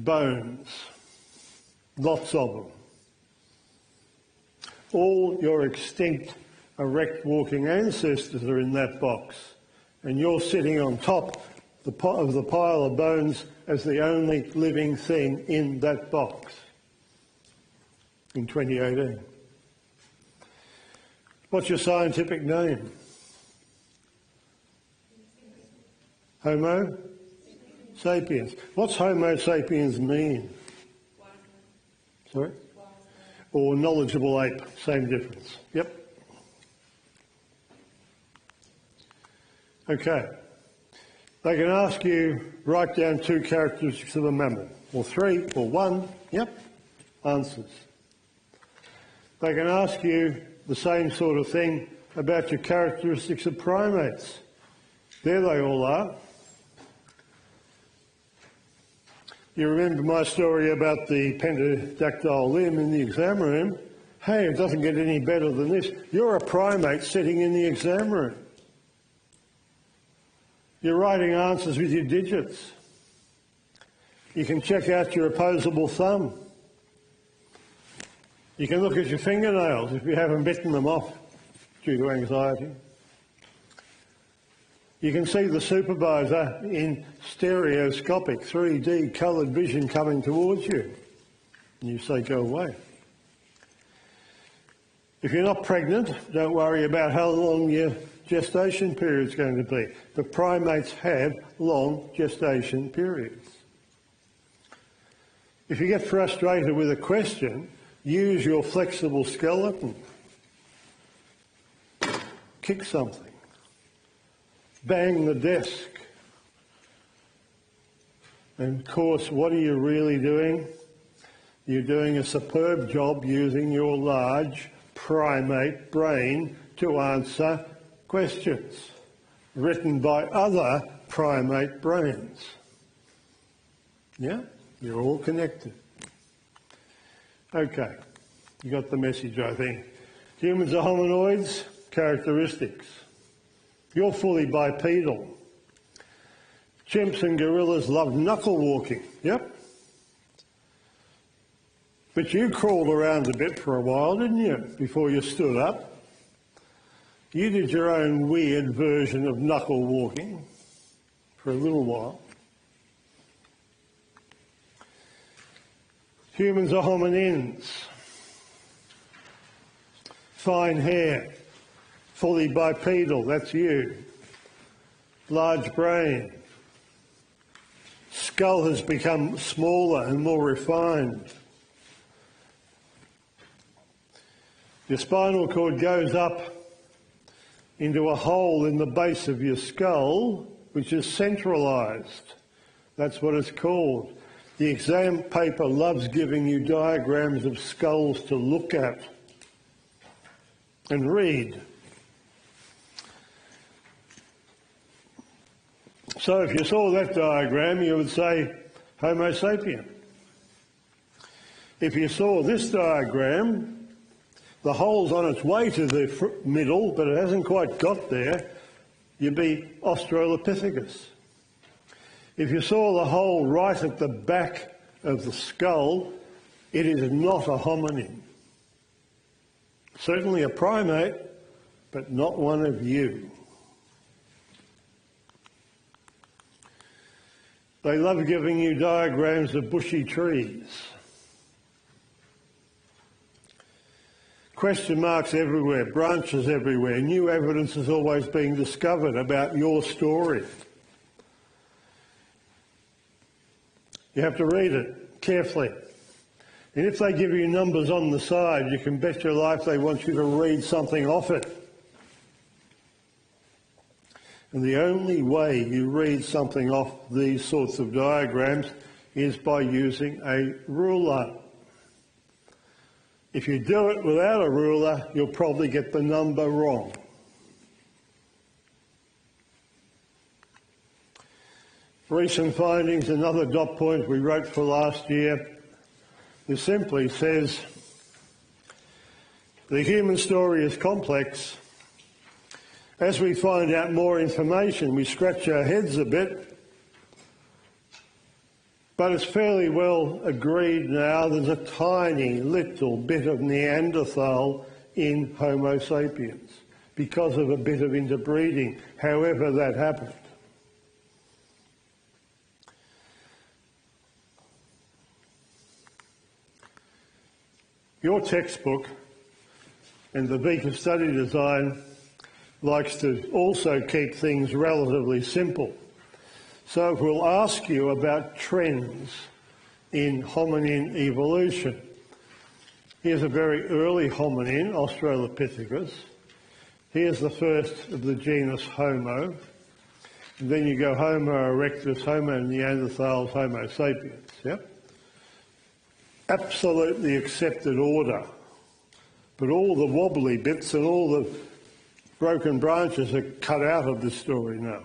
bones, lots of them. All your extinct erect walking ancestors are in that box, and you're sitting on top of the pile of bones as the only living thing in that box in 2018. What's your scientific name? Homo sapiens. What's Homo sapiens mean? Sorry? Or knowledgeable ape, same difference. Yep. Okay. They can ask you, write down 2 characteristics of a mammal, or 3, or 1. Yep. Answers. They can ask you the same sort of thing about your characteristics of primates. There they all are. You remember my story about the pentadactyl limb in the exam room? Hey, it doesn't get any better than this. You're a primate sitting in the exam room. You're writing answers with your digits. You can check out your opposable thumb. You can look at your fingernails if you haven't bitten them off due to anxiety. You can see the supervisor in stereoscopic 3D coloured vision coming towards you. And you say, go away. If you're not pregnant, don't worry about how long your gestation period is going to be. The primates have long gestation periods. If you get frustrated with a question, use your flexible skeleton. Kick something. Bang the desk. And of course, what are you really doing? You're doing a superb job using your large primate brain to answer questions written by other primate brains. Yeah? You're all connected. Okay. You got the message, I think. Humans are hominoids. Characteristics. You're fully bipedal. Chimps and gorillas love knuckle walking. Yep. But you crawled around a bit for a while, didn't you, before you stood up? You did your own weird version of knuckle walking for a little while. Humans are hominins. Fine hair. Fully bipedal, that's you. Large brain. Skull has become smaller and more refined. Your spinal cord goes up into a hole in the base of your skull, which is centralised. That's what it's called. The exam paper loves giving you diagrams of skulls to look at and read. So if you saw that diagram, you would say Homo sapien. If you saw this diagram, the hole's on its way to the middle, but it hasn't quite got there, you'd be Australopithecus. If you saw the hole right at the back of the skull, it is not a hominin. Certainly a primate, but not one of you. They love giving you diagrams of bushy trees. Question marks everywhere, branches everywhere. New evidence is always being discovered about your story. You have to read it carefully. And if they give you numbers on the side, you can bet your life they want you to read something off it. And the only way you read something off these sorts of diagrams is by using a ruler. If you do it without a ruler, you'll probably get the number wrong. Recent findings, another dot point we wrote for last year. It simply says, the human story is complex. As we find out more information, we scratch our heads a bit, But it's fairly well agreed now there's a tiny little bit of Neanderthal in Homo sapiens because of a bit of interbreeding, however that happened. Your textbook and the Beaker study design likes to also keep things relatively simple. So we'll ask you about trends in hominin evolution. Here's a very early hominin, Australopithecus. Here's the first of the genus Homo. And then you go Homo erectus, Homo neanderthals, Homo sapiens. Yep. Absolutely accepted order. But all the wobbly bits and all the broken branches are cut out of this story now.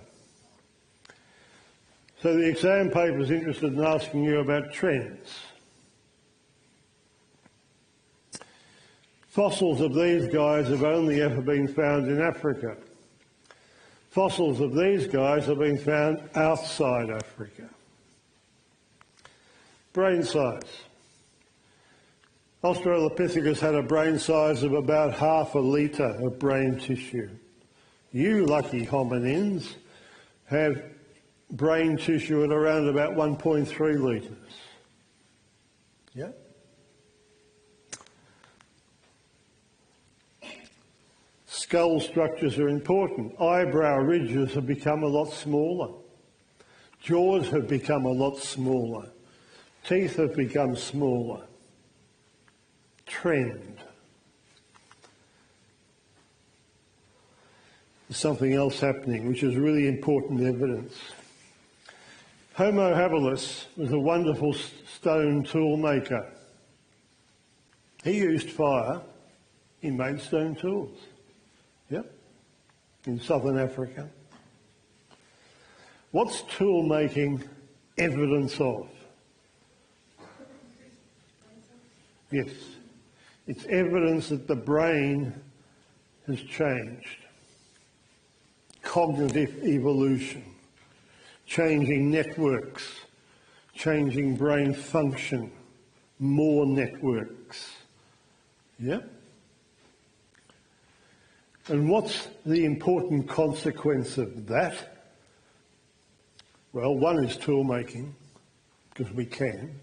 So the exam paper is interested in asking you about trends. Fossils of these guys have only ever been found in Africa. Fossils of these guys have been found outside Africa. Brain size. Australopithecus had a brain size of about half a litre of brain tissue. You lucky hominins have brain tissue at around about 1.3 litres. Yeah? Skull structures are important. Eyebrow ridges have become a lot smaller. Jaws have become a lot smaller. Teeth have become smaller. Trend. There's something else happening which is really important evidence. Homo habilis was a wonderful stone tool maker. He used fire, he made stone tools. Yep, in southern Africa. What's tool making evidence of? Yes, it's evidence that the brain has changed. Cognitive evolution, changing networks, changing brain function, more networks. Yeah? And what's the important consequence of that? Well, one is tool making, because we can.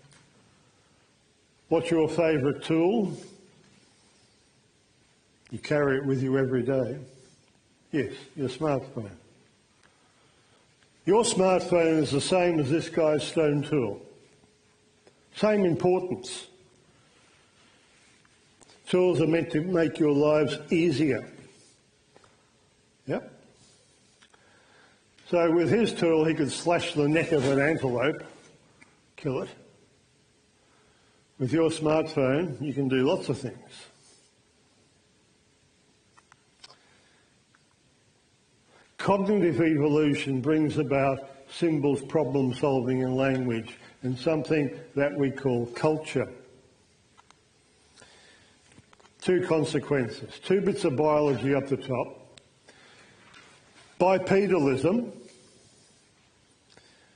What's your favourite tool? You carry it with you every day. Yes, your smartphone. Your smartphone is the same as this guy's stone tool. Same importance. Tools are meant to make your lives easier. Yep. So with his tool, he could slash the neck of an antelope, kill it. With your smartphone, you can do lots of things. Cognitive evolution brings about symbols, problem solving and language, and something that we call culture. Two consequences, two bits of biology up the top. Bipedalism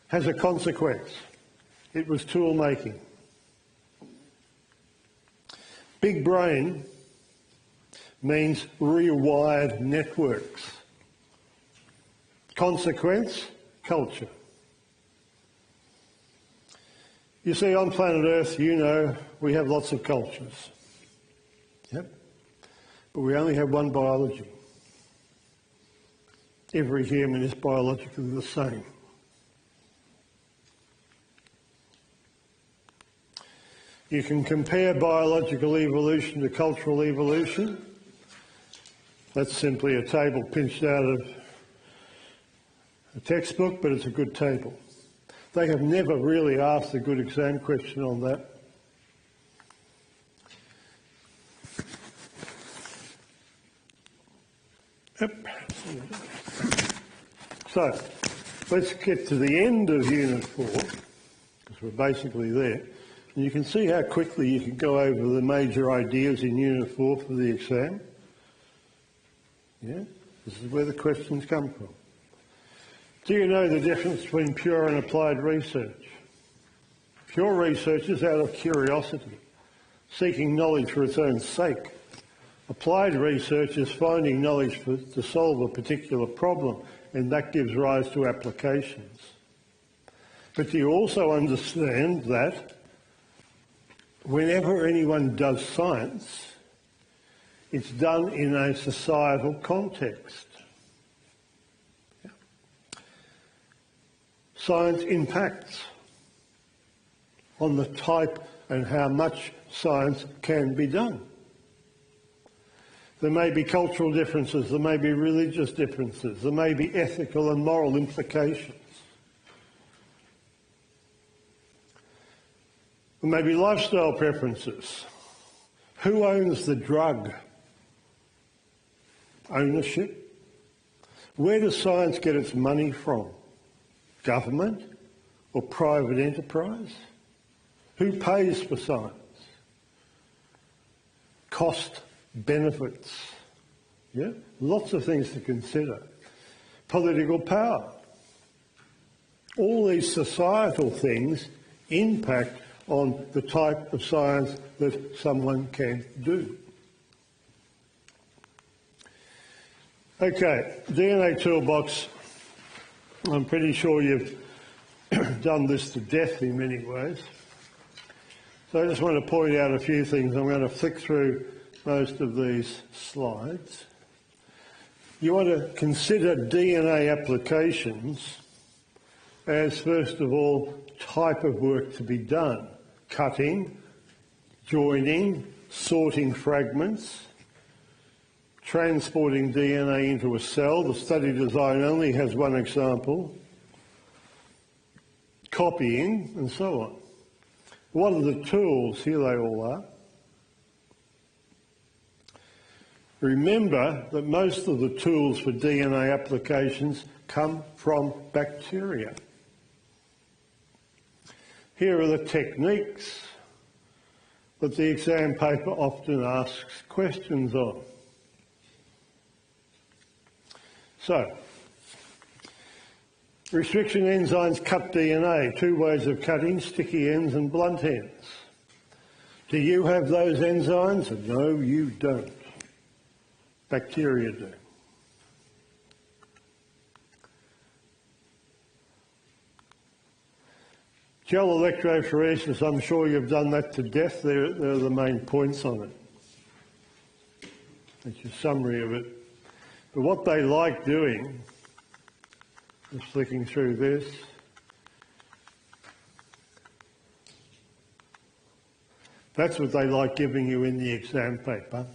has a consequence. It was tool making. Big brain means rewired networks. Consequence, culture. You see, on planet Earth, you know, we have lots of cultures. Yep. But we only have one biology. Every human is biologically the same. You can compare biological evolution to cultural evolution. That's simply a table pinched out of a textbook, but it's a good table. They have never really asked a good exam question on that. Yep. So, let's get to the end of Unit 4, because we're basically there. And you can see how quickly you can go over the major ideas in Unit 4 for the exam. Yeah, this is where the questions come from. Do you know the difference between pure and applied research? Pure research is out of curiosity, seeking knowledge for its own sake. Applied research is finding knowledge to solve a particular problem, and that gives rise to applications. But you also understand that whenever anyone does science, it's done in a societal context. Science impacts on the type and how much science can be done. There may be cultural differences, there may be religious differences, there may be ethical and moral implications. There may be lifestyle preferences. Who owns the drug? Ownership? Where does science get its money from? Government or private enterprise? Who pays for science? Cost, benefits. Yeah? Lots of things to consider. Political power. All these societal things impact on the type of science that someone can do. Okay, DNA Toolbox. I'm pretty sure you've done this to death in many ways. So I just want to point out a few things. I'm going to flick through most of these slides. You want to consider DNA applications as, first of all, type of work to be done. Cutting, joining, sorting fragments, transporting DNA into a cell. The study design only has one example. Copying, and so on. What are the tools? Here they all are. Remember that most of the tools for DNA applications come from bacteria. Here are the techniques that the exam paper often asks questions on. So, restriction enzymes cut DNA, two ways of cutting, sticky ends and blunt ends. Do you have those enzymes? No, you don't. Bacteria do. Gel electrophoresis, I'm sure you've done that to death. There are the main points on it. That's your summary of it. But what they like doing, just flicking through this, that's what they like giving you in the exam paper,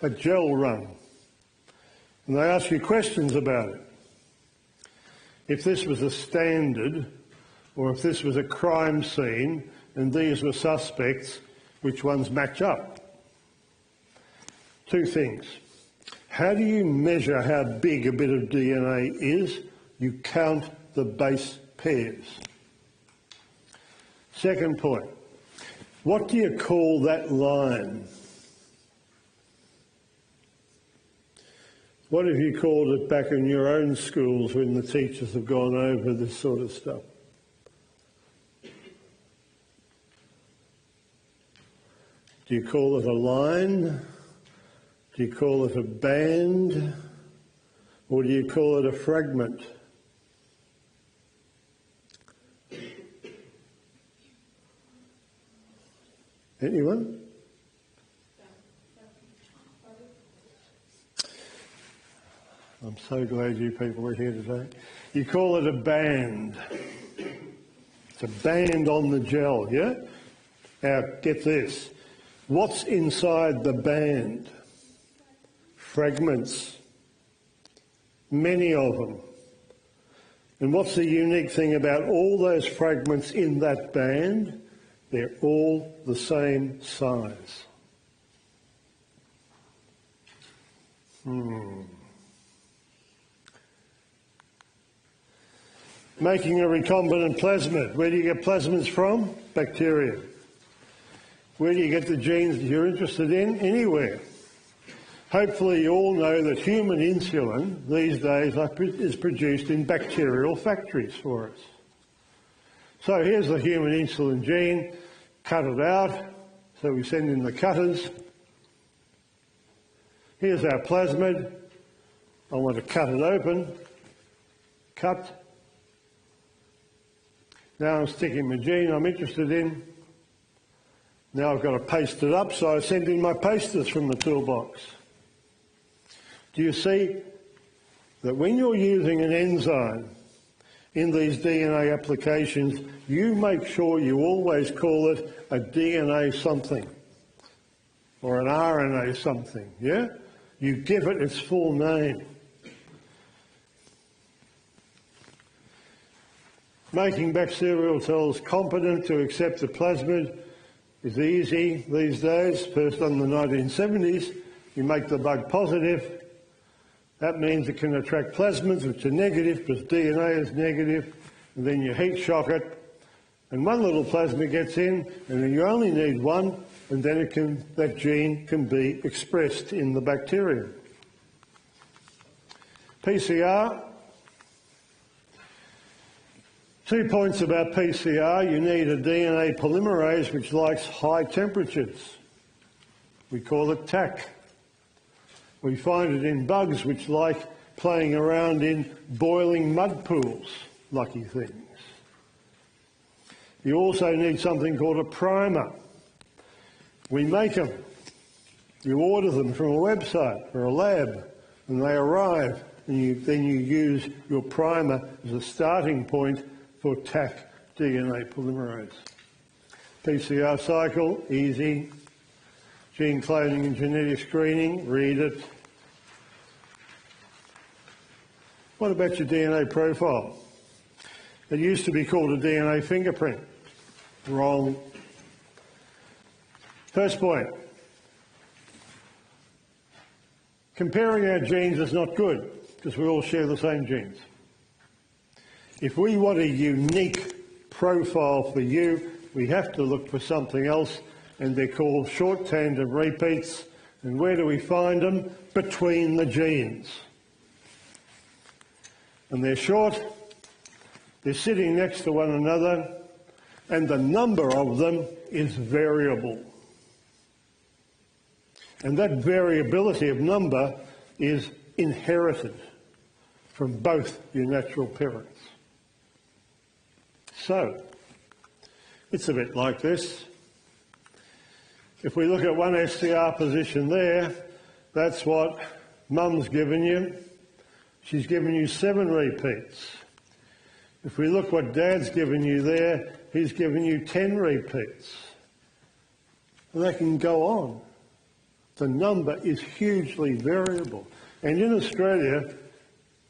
a gel run. And they ask you questions about it. If this was a standard, or if this was a crime scene and these were suspects, which ones match up? Two things. How do you measure how big a bit of DNA is? You count the base pairs. Second point. What do you call that line? What have you called it back in your own schools when the teachers have gone over this sort of stuff? Do you call it a line? Do you call it a band? Or do you call it a fragment? Anyone? I'm so glad you people are here today. You call it a band. It's a band on the gel, yeah? Now, get this. What's inside the band? Fragments. Many of them. And what's the unique thing about all those fragments in that band? They're all the same size. Making a recombinant plasmid. Where do you get plasmids from? Bacteria. Where do you get the genes that you're interested in? Anywhere. Hopefully you all know that human insulin these days is produced in bacterial factories for us. So here's the human insulin gene, cut it out, so we send in the cutters. Here's our plasmid. I want to cut it open, cut. Now I'm sticking my gene I'm interested in. Now I've got to paste it up, so I send in my pasters from the toolbox. Do you see that when you're using an enzyme in these DNA applications, you make sure you always call it a DNA something or an RNA something, yeah? You give it its full name. Making bacterial cells competent to accept the plasmid is easy these days. First in the 1970s, you make the bug positive. That means it can attract plasmids, which are negative, because DNA is negative, and then you heat shock it, and one little plasmid gets in, and then you only need one, and then that gene can be expressed in the bacterium. PCR. 2 points about PCR. You need a DNA polymerase which likes high temperatures. We call it TAC. We find it in bugs which like playing around in boiling mud pools, lucky things. You also need something called a primer. We make them. You order them from a website or a lab, and they arrive, and then you use your primer as a starting point for TAC DNA polymerase. PCR cycle, easy. Gene cloning and genetic screening, read it. What about your DNA profile? It used to be called a DNA fingerprint. Wrong. First point. Comparing our genes is not good because we all share the same genes. If we want a unique profile for you, we have to look for something else, and they're called short tandem repeats. And where do we find them? Between the genes. And they're short, they're sitting next to one another, and the number of them is variable. And that variability of number is inherited from both your natural parents. So, it's a bit like this. If we look at one STR position there, that's what Mum's given you. She's given you 7 repeats. If we look what Dad's given you there, he's given you 10 repeats. And they can go on. The number is hugely variable. And in Australia,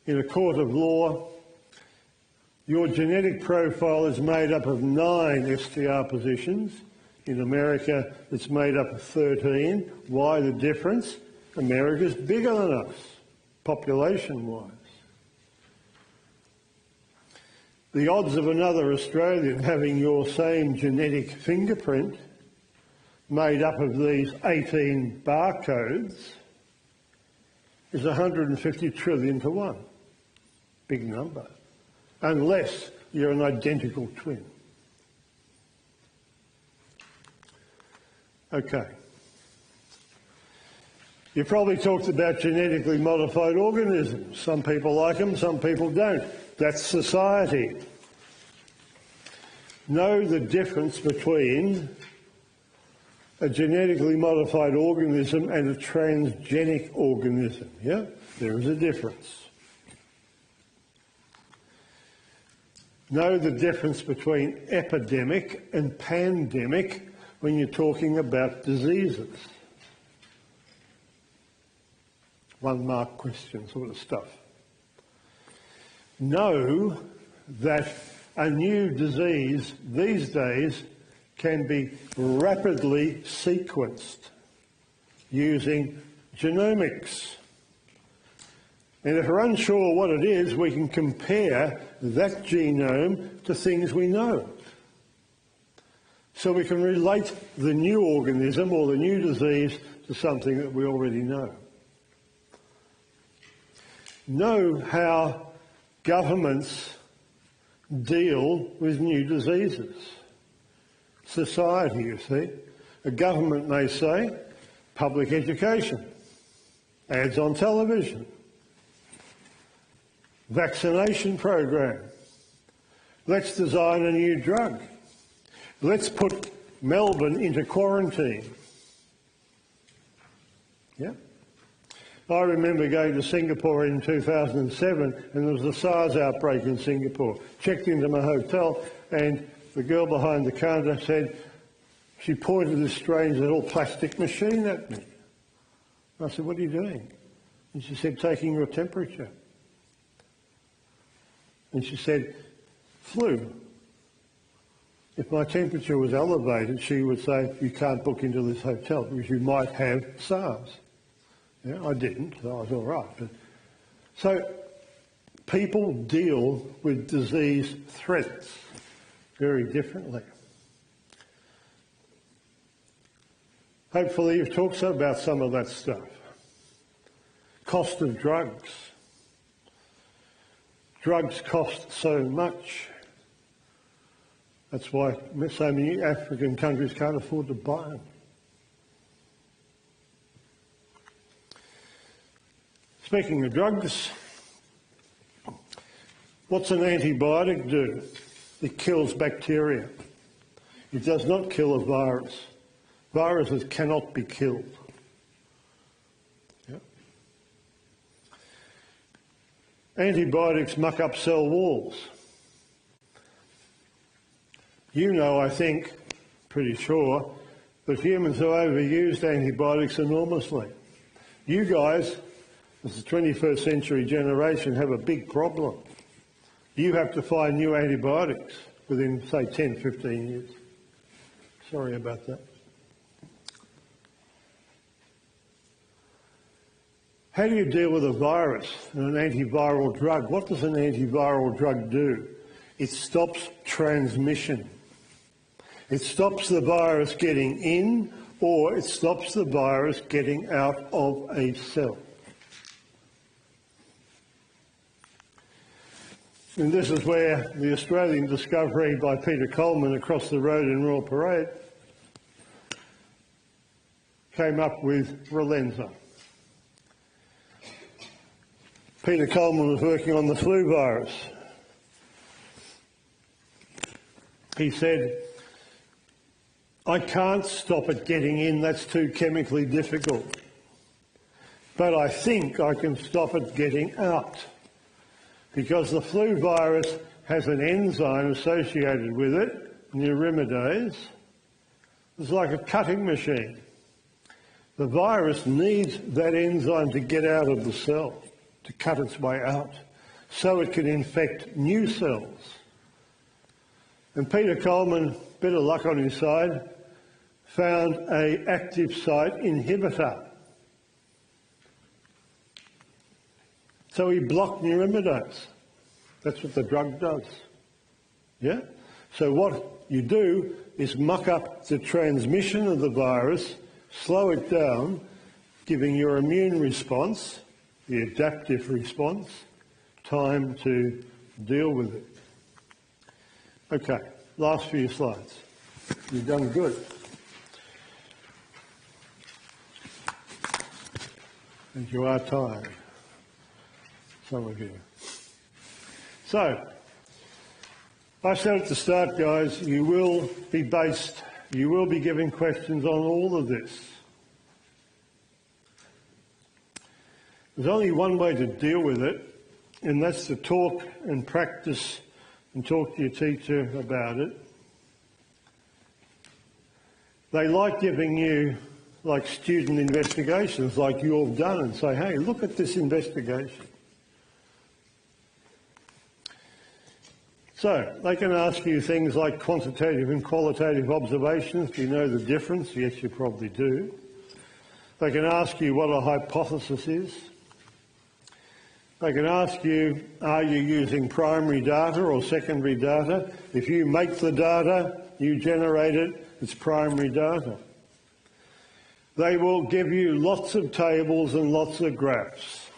in a court of law, your genetic profile is made up of 9 STR positions. In America, it's made up of 13. Why the difference? America's bigger than us, population-wise. The odds of another Australian having your same genetic fingerprint made up of these 18 barcodes is 150 trillion to 1. Big number. Unless you're an identical twin. Okay. You probably talked about genetically modified organisms. Some people like them, some people don't. That's society. Know the difference between a genetically modified organism and a transgenic organism, yeah? There is a difference. Know the difference between epidemic and pandemic when you're talking about diseases. 1-mark question sort of stuff. Know that a new disease these days can be rapidly sequenced using genomics. And if we're unsure what it is, we can compare that genome to things we know. So we can relate the new organism or the new disease to something that we already know. Know how governments deal with new diseases. Society, you see. A government may say, public education, ads on television, vaccination program. Let's design a new drug. Let's put Melbourne into quarantine. Yeah. I remember going to Singapore in 2007 and there was a SARS outbreak in Singapore. Checked into my hotel and the girl behind the counter said, she pointed this strange little plastic machine at me. I said, what are you doing? And she said, taking your temperature. And she said, flu. If my temperature was elevated, she would say, you can't book into this hotel because you might have SARS. Yeah, I didn't, so I was all right. But, so people deal with disease threats very differently. Hopefully you've talked about some of that stuff. Cost of drugs. Drugs cost so much. That's why so many African countries can't afford to buy them. Speaking of drugs, what's an antibiotic do? It kills bacteria. It does not kill a virus. Viruses cannot be killed. Yeah. Antibiotics muck up cell walls. You know, I think, pretty sure, that humans have overused antibiotics enormously. You guys, as the 21st century generation, have a big problem. You have to find new antibiotics within, say, 10, 15 years. Sorry about that. How do you deal with a virus and an antiviral drug? What does an antiviral drug do? It stops transmission. It stops the virus getting in, or it stops the virus getting out of a cell. And this is where the Australian discovery by Peter Coleman across the road in Royal Parade came up with Relenza. Peter Coleman was working on the flu virus. He said, I can't stop it getting in, that's too chemically difficult. But I think I can stop it getting out. Because the flu virus has an enzyme associated with it, neurimidase. It's like a cutting machine. The virus needs that enzyme to get out of the cell, to cut its way out, so it can infect new cells. And Peter Coleman, bit of luck on his side, found an active site inhibitor. So he blocked neurimidase. That's what the drug does. Yeah? So what you do is muck up the transmission of the virus, slow it down, giving your immune response, the adaptive response, time to deal with it. Okay, last few slides. You've done good. And you are tired, some of you. So, I said at the start, guys, you will be given questions on all of this. There's only one way to deal with it, and that's to talk and practice and talk to your teacher about it. They like giving you, like, student investigations like you've done and say, hey, look at this investigation. So, they can ask you things like quantitative and qualitative observations. Do you know the difference? Yes, you probably do. They can ask you what a hypothesis is. They can ask you, are you using primary data or secondary data? If you make the data, you generate it, it's primary data. They will give you lots of tables and lots of graphs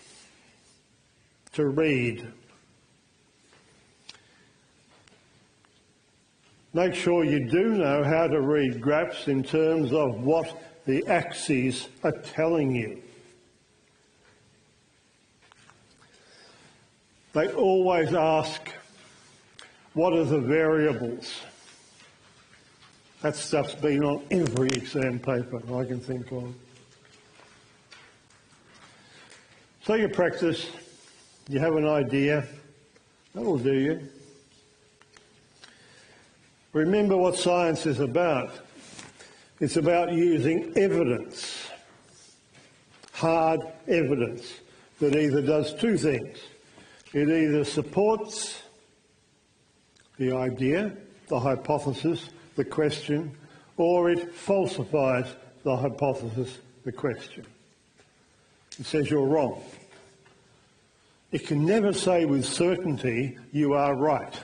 to read. Make sure you do know how to read graphs in terms of what the axes are telling you. They always ask, what are the variables? That stuff's been on every exam paper I can think of. So you practice, you have an idea, that'll do you. Remember what science is about. It's about using evidence, hard evidence, that either does two things. It either supports the idea, the hypothesis, the question, or it falsifies the hypothesis, the question. It says you're wrong. It can never say with certainty you are right.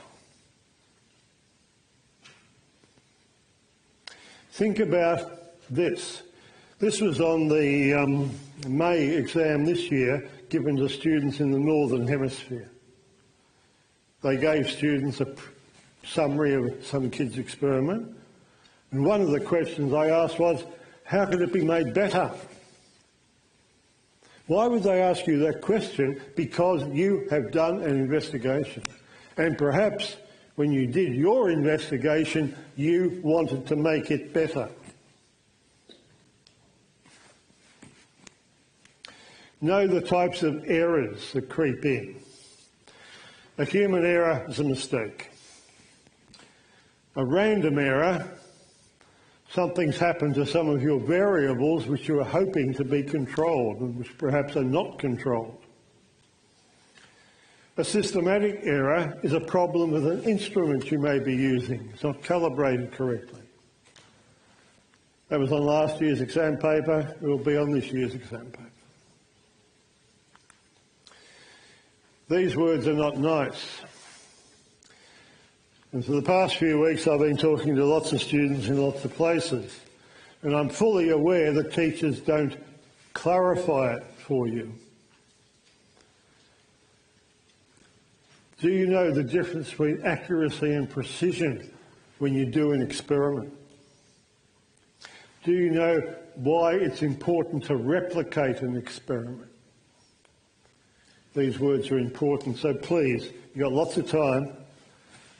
Think about this. This was on the May exam this year given to students in the Northern Hemisphere. They gave students a summary of some kids' experiment, and one of the questions I asked was, how could it be made better? Why would they ask you that question? Because you have done an investigation, and perhaps when you did your investigation, you wanted to make it better. Know the types of errors that creep in. A human error is a mistake. A random error, something's happened to some of your variables which you are hoping to be controlled and which perhaps are not controlled. A systematic error is a problem with an instrument you may be using. It's not calibrated correctly. That was on last year's exam paper. It will be on this year's exam paper. These words are not nice. And for the past few weeks I've been talking to lots of students in lots of places, and I'm fully aware that teachers don't clarify it for you. Do you know the difference between accuracy and precision when you do an experiment? Do you know why it's important to replicate an experiment? These words are important, so please, you've got lots of time,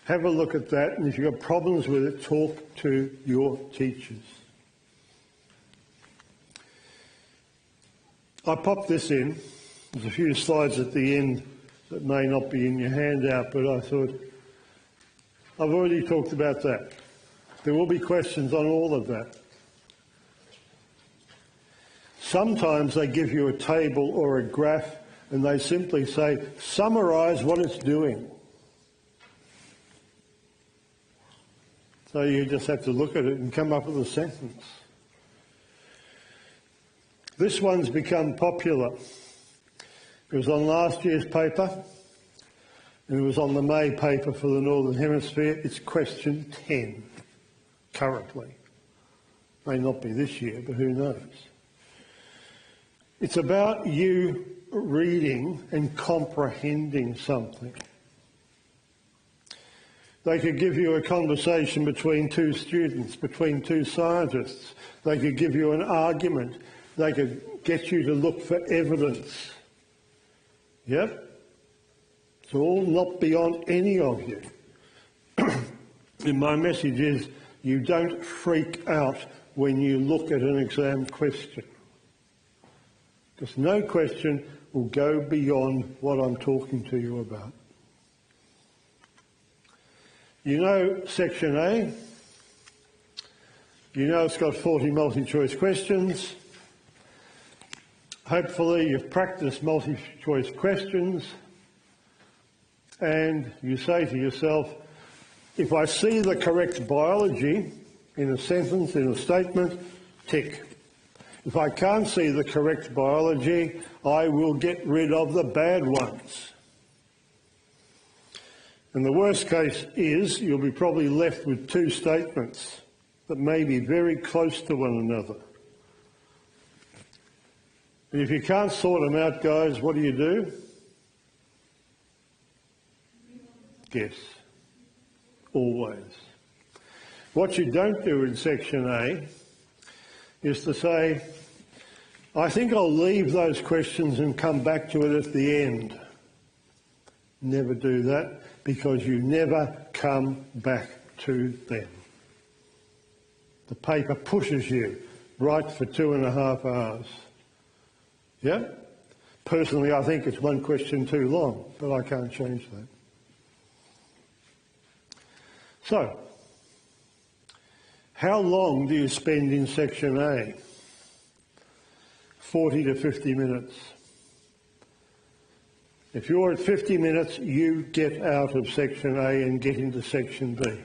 have a look at that, and if you've got problems with it, talk to your teachers. I popped this in. There's a few slides at the end that may not be in your handout, but I thought, I've already talked about that. There will be questions on all of that. Sometimes they give you a table or a graph and they simply say, summarise what it's doing. So you just have to look at it and come up with a sentence. This one's become popular. It was on last year's paper, and it was on the May paper for the Northern Hemisphere. It's question 10, currently. May not be this year, but who knows. It's about you reading and comprehending something. They could give you a conversation between two students, between two scientists. They could give you an argument. They could get you to look for evidence. Yep? It's all not beyond any of you. And my message is, you don't freak out when you look at an exam question. Because no question will go beyond what I'm talking to you about. You know section A. You know it's got 40 multi-choice questions. Hopefully you've practiced multi-choice questions and you say to yourself, if I see the correct biology in a sentence, in a statement, tick. If I can't see the correct biology, I will get rid of the bad ones. And the worst case is you'll be probably left with two statements that may be very close to one another. And if you can't sort them out, guys, what do? Guess. Always. What you don't do in section A is to say, I think I'll leave those questions and come back to it at the end. Never do that, because you never come back to them. The paper pushes you right for 2.5 hours. Yeah? Personally, I think it's one question too long, but I can't change that. So, how long do you spend in section A? 40 to 50 minutes. If you're at 50 minutes, you get out of section A and get into section B,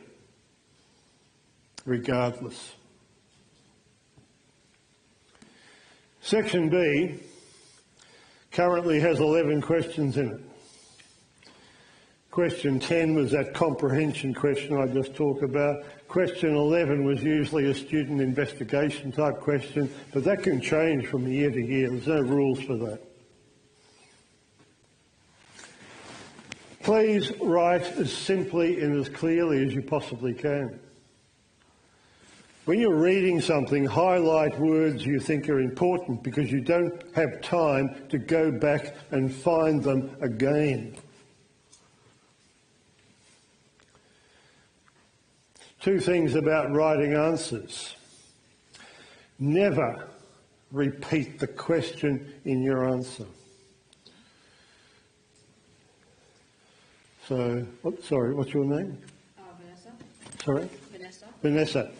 regardless. Section B currently has 11 questions in it. Question 10 was that comprehension question I just talked about. Question 11 was usually a student investigation type question, but that can change from year to year. There's no rules for that. Please write as simply and as clearly as you possibly can. When you're reading something, highlight words you think are important because you don't have time to go back and find them again. Two things about writing answers. Never repeat the question in your answer. So, sorry, what's your name? Vanessa. Sorry? Vanessa. Vanessa.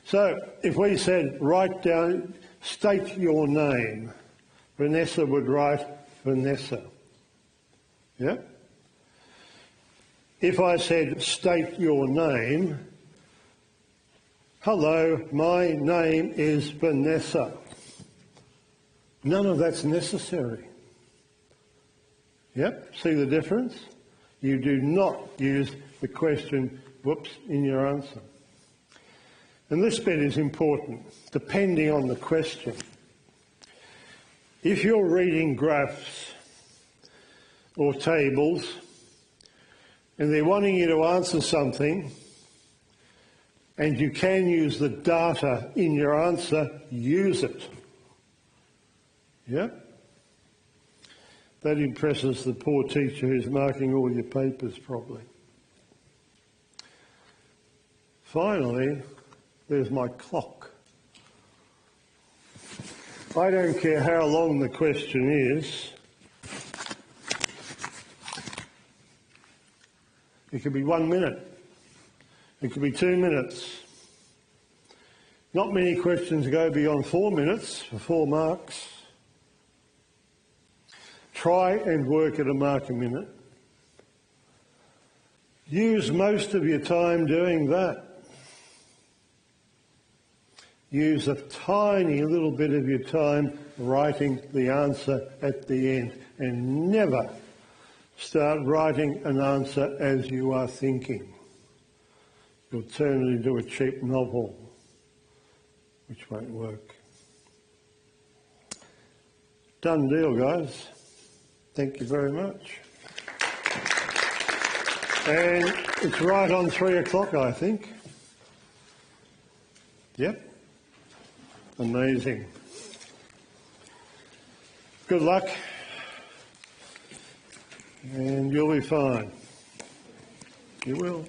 So, if we said, write down, state your name, Vanessa would write Vanessa. Yeah? If I said, state your name, hello, my name is Vanessa. None of that's necessary. Yep, see the difference? You do not use the question, whoops, in your answer. And this bit is important, depending on the question. If you're reading graphs or tables and they're wanting you to answer something and you can use the data in your answer, use it. Yeah? That impresses the poor teacher who's marking all your papers probably. Finally, there's my clock. I don't care how long the question is. It could be 1 minute. It could be 2 minutes. Not many questions go beyond 4 minutes for 4 marks. Try and work at a mark a minute. Use most of your time doing that. Use a tiny little bit of your time writing the answer at the end, and never start writing an answer as you are thinking. You'll turn it into a cheap novel, which won't work. Done deal, guys. Thank you very much. And it's right on 3 o'clock, I think. Yep. Amazing. Good luck. And you'll be fine. You will.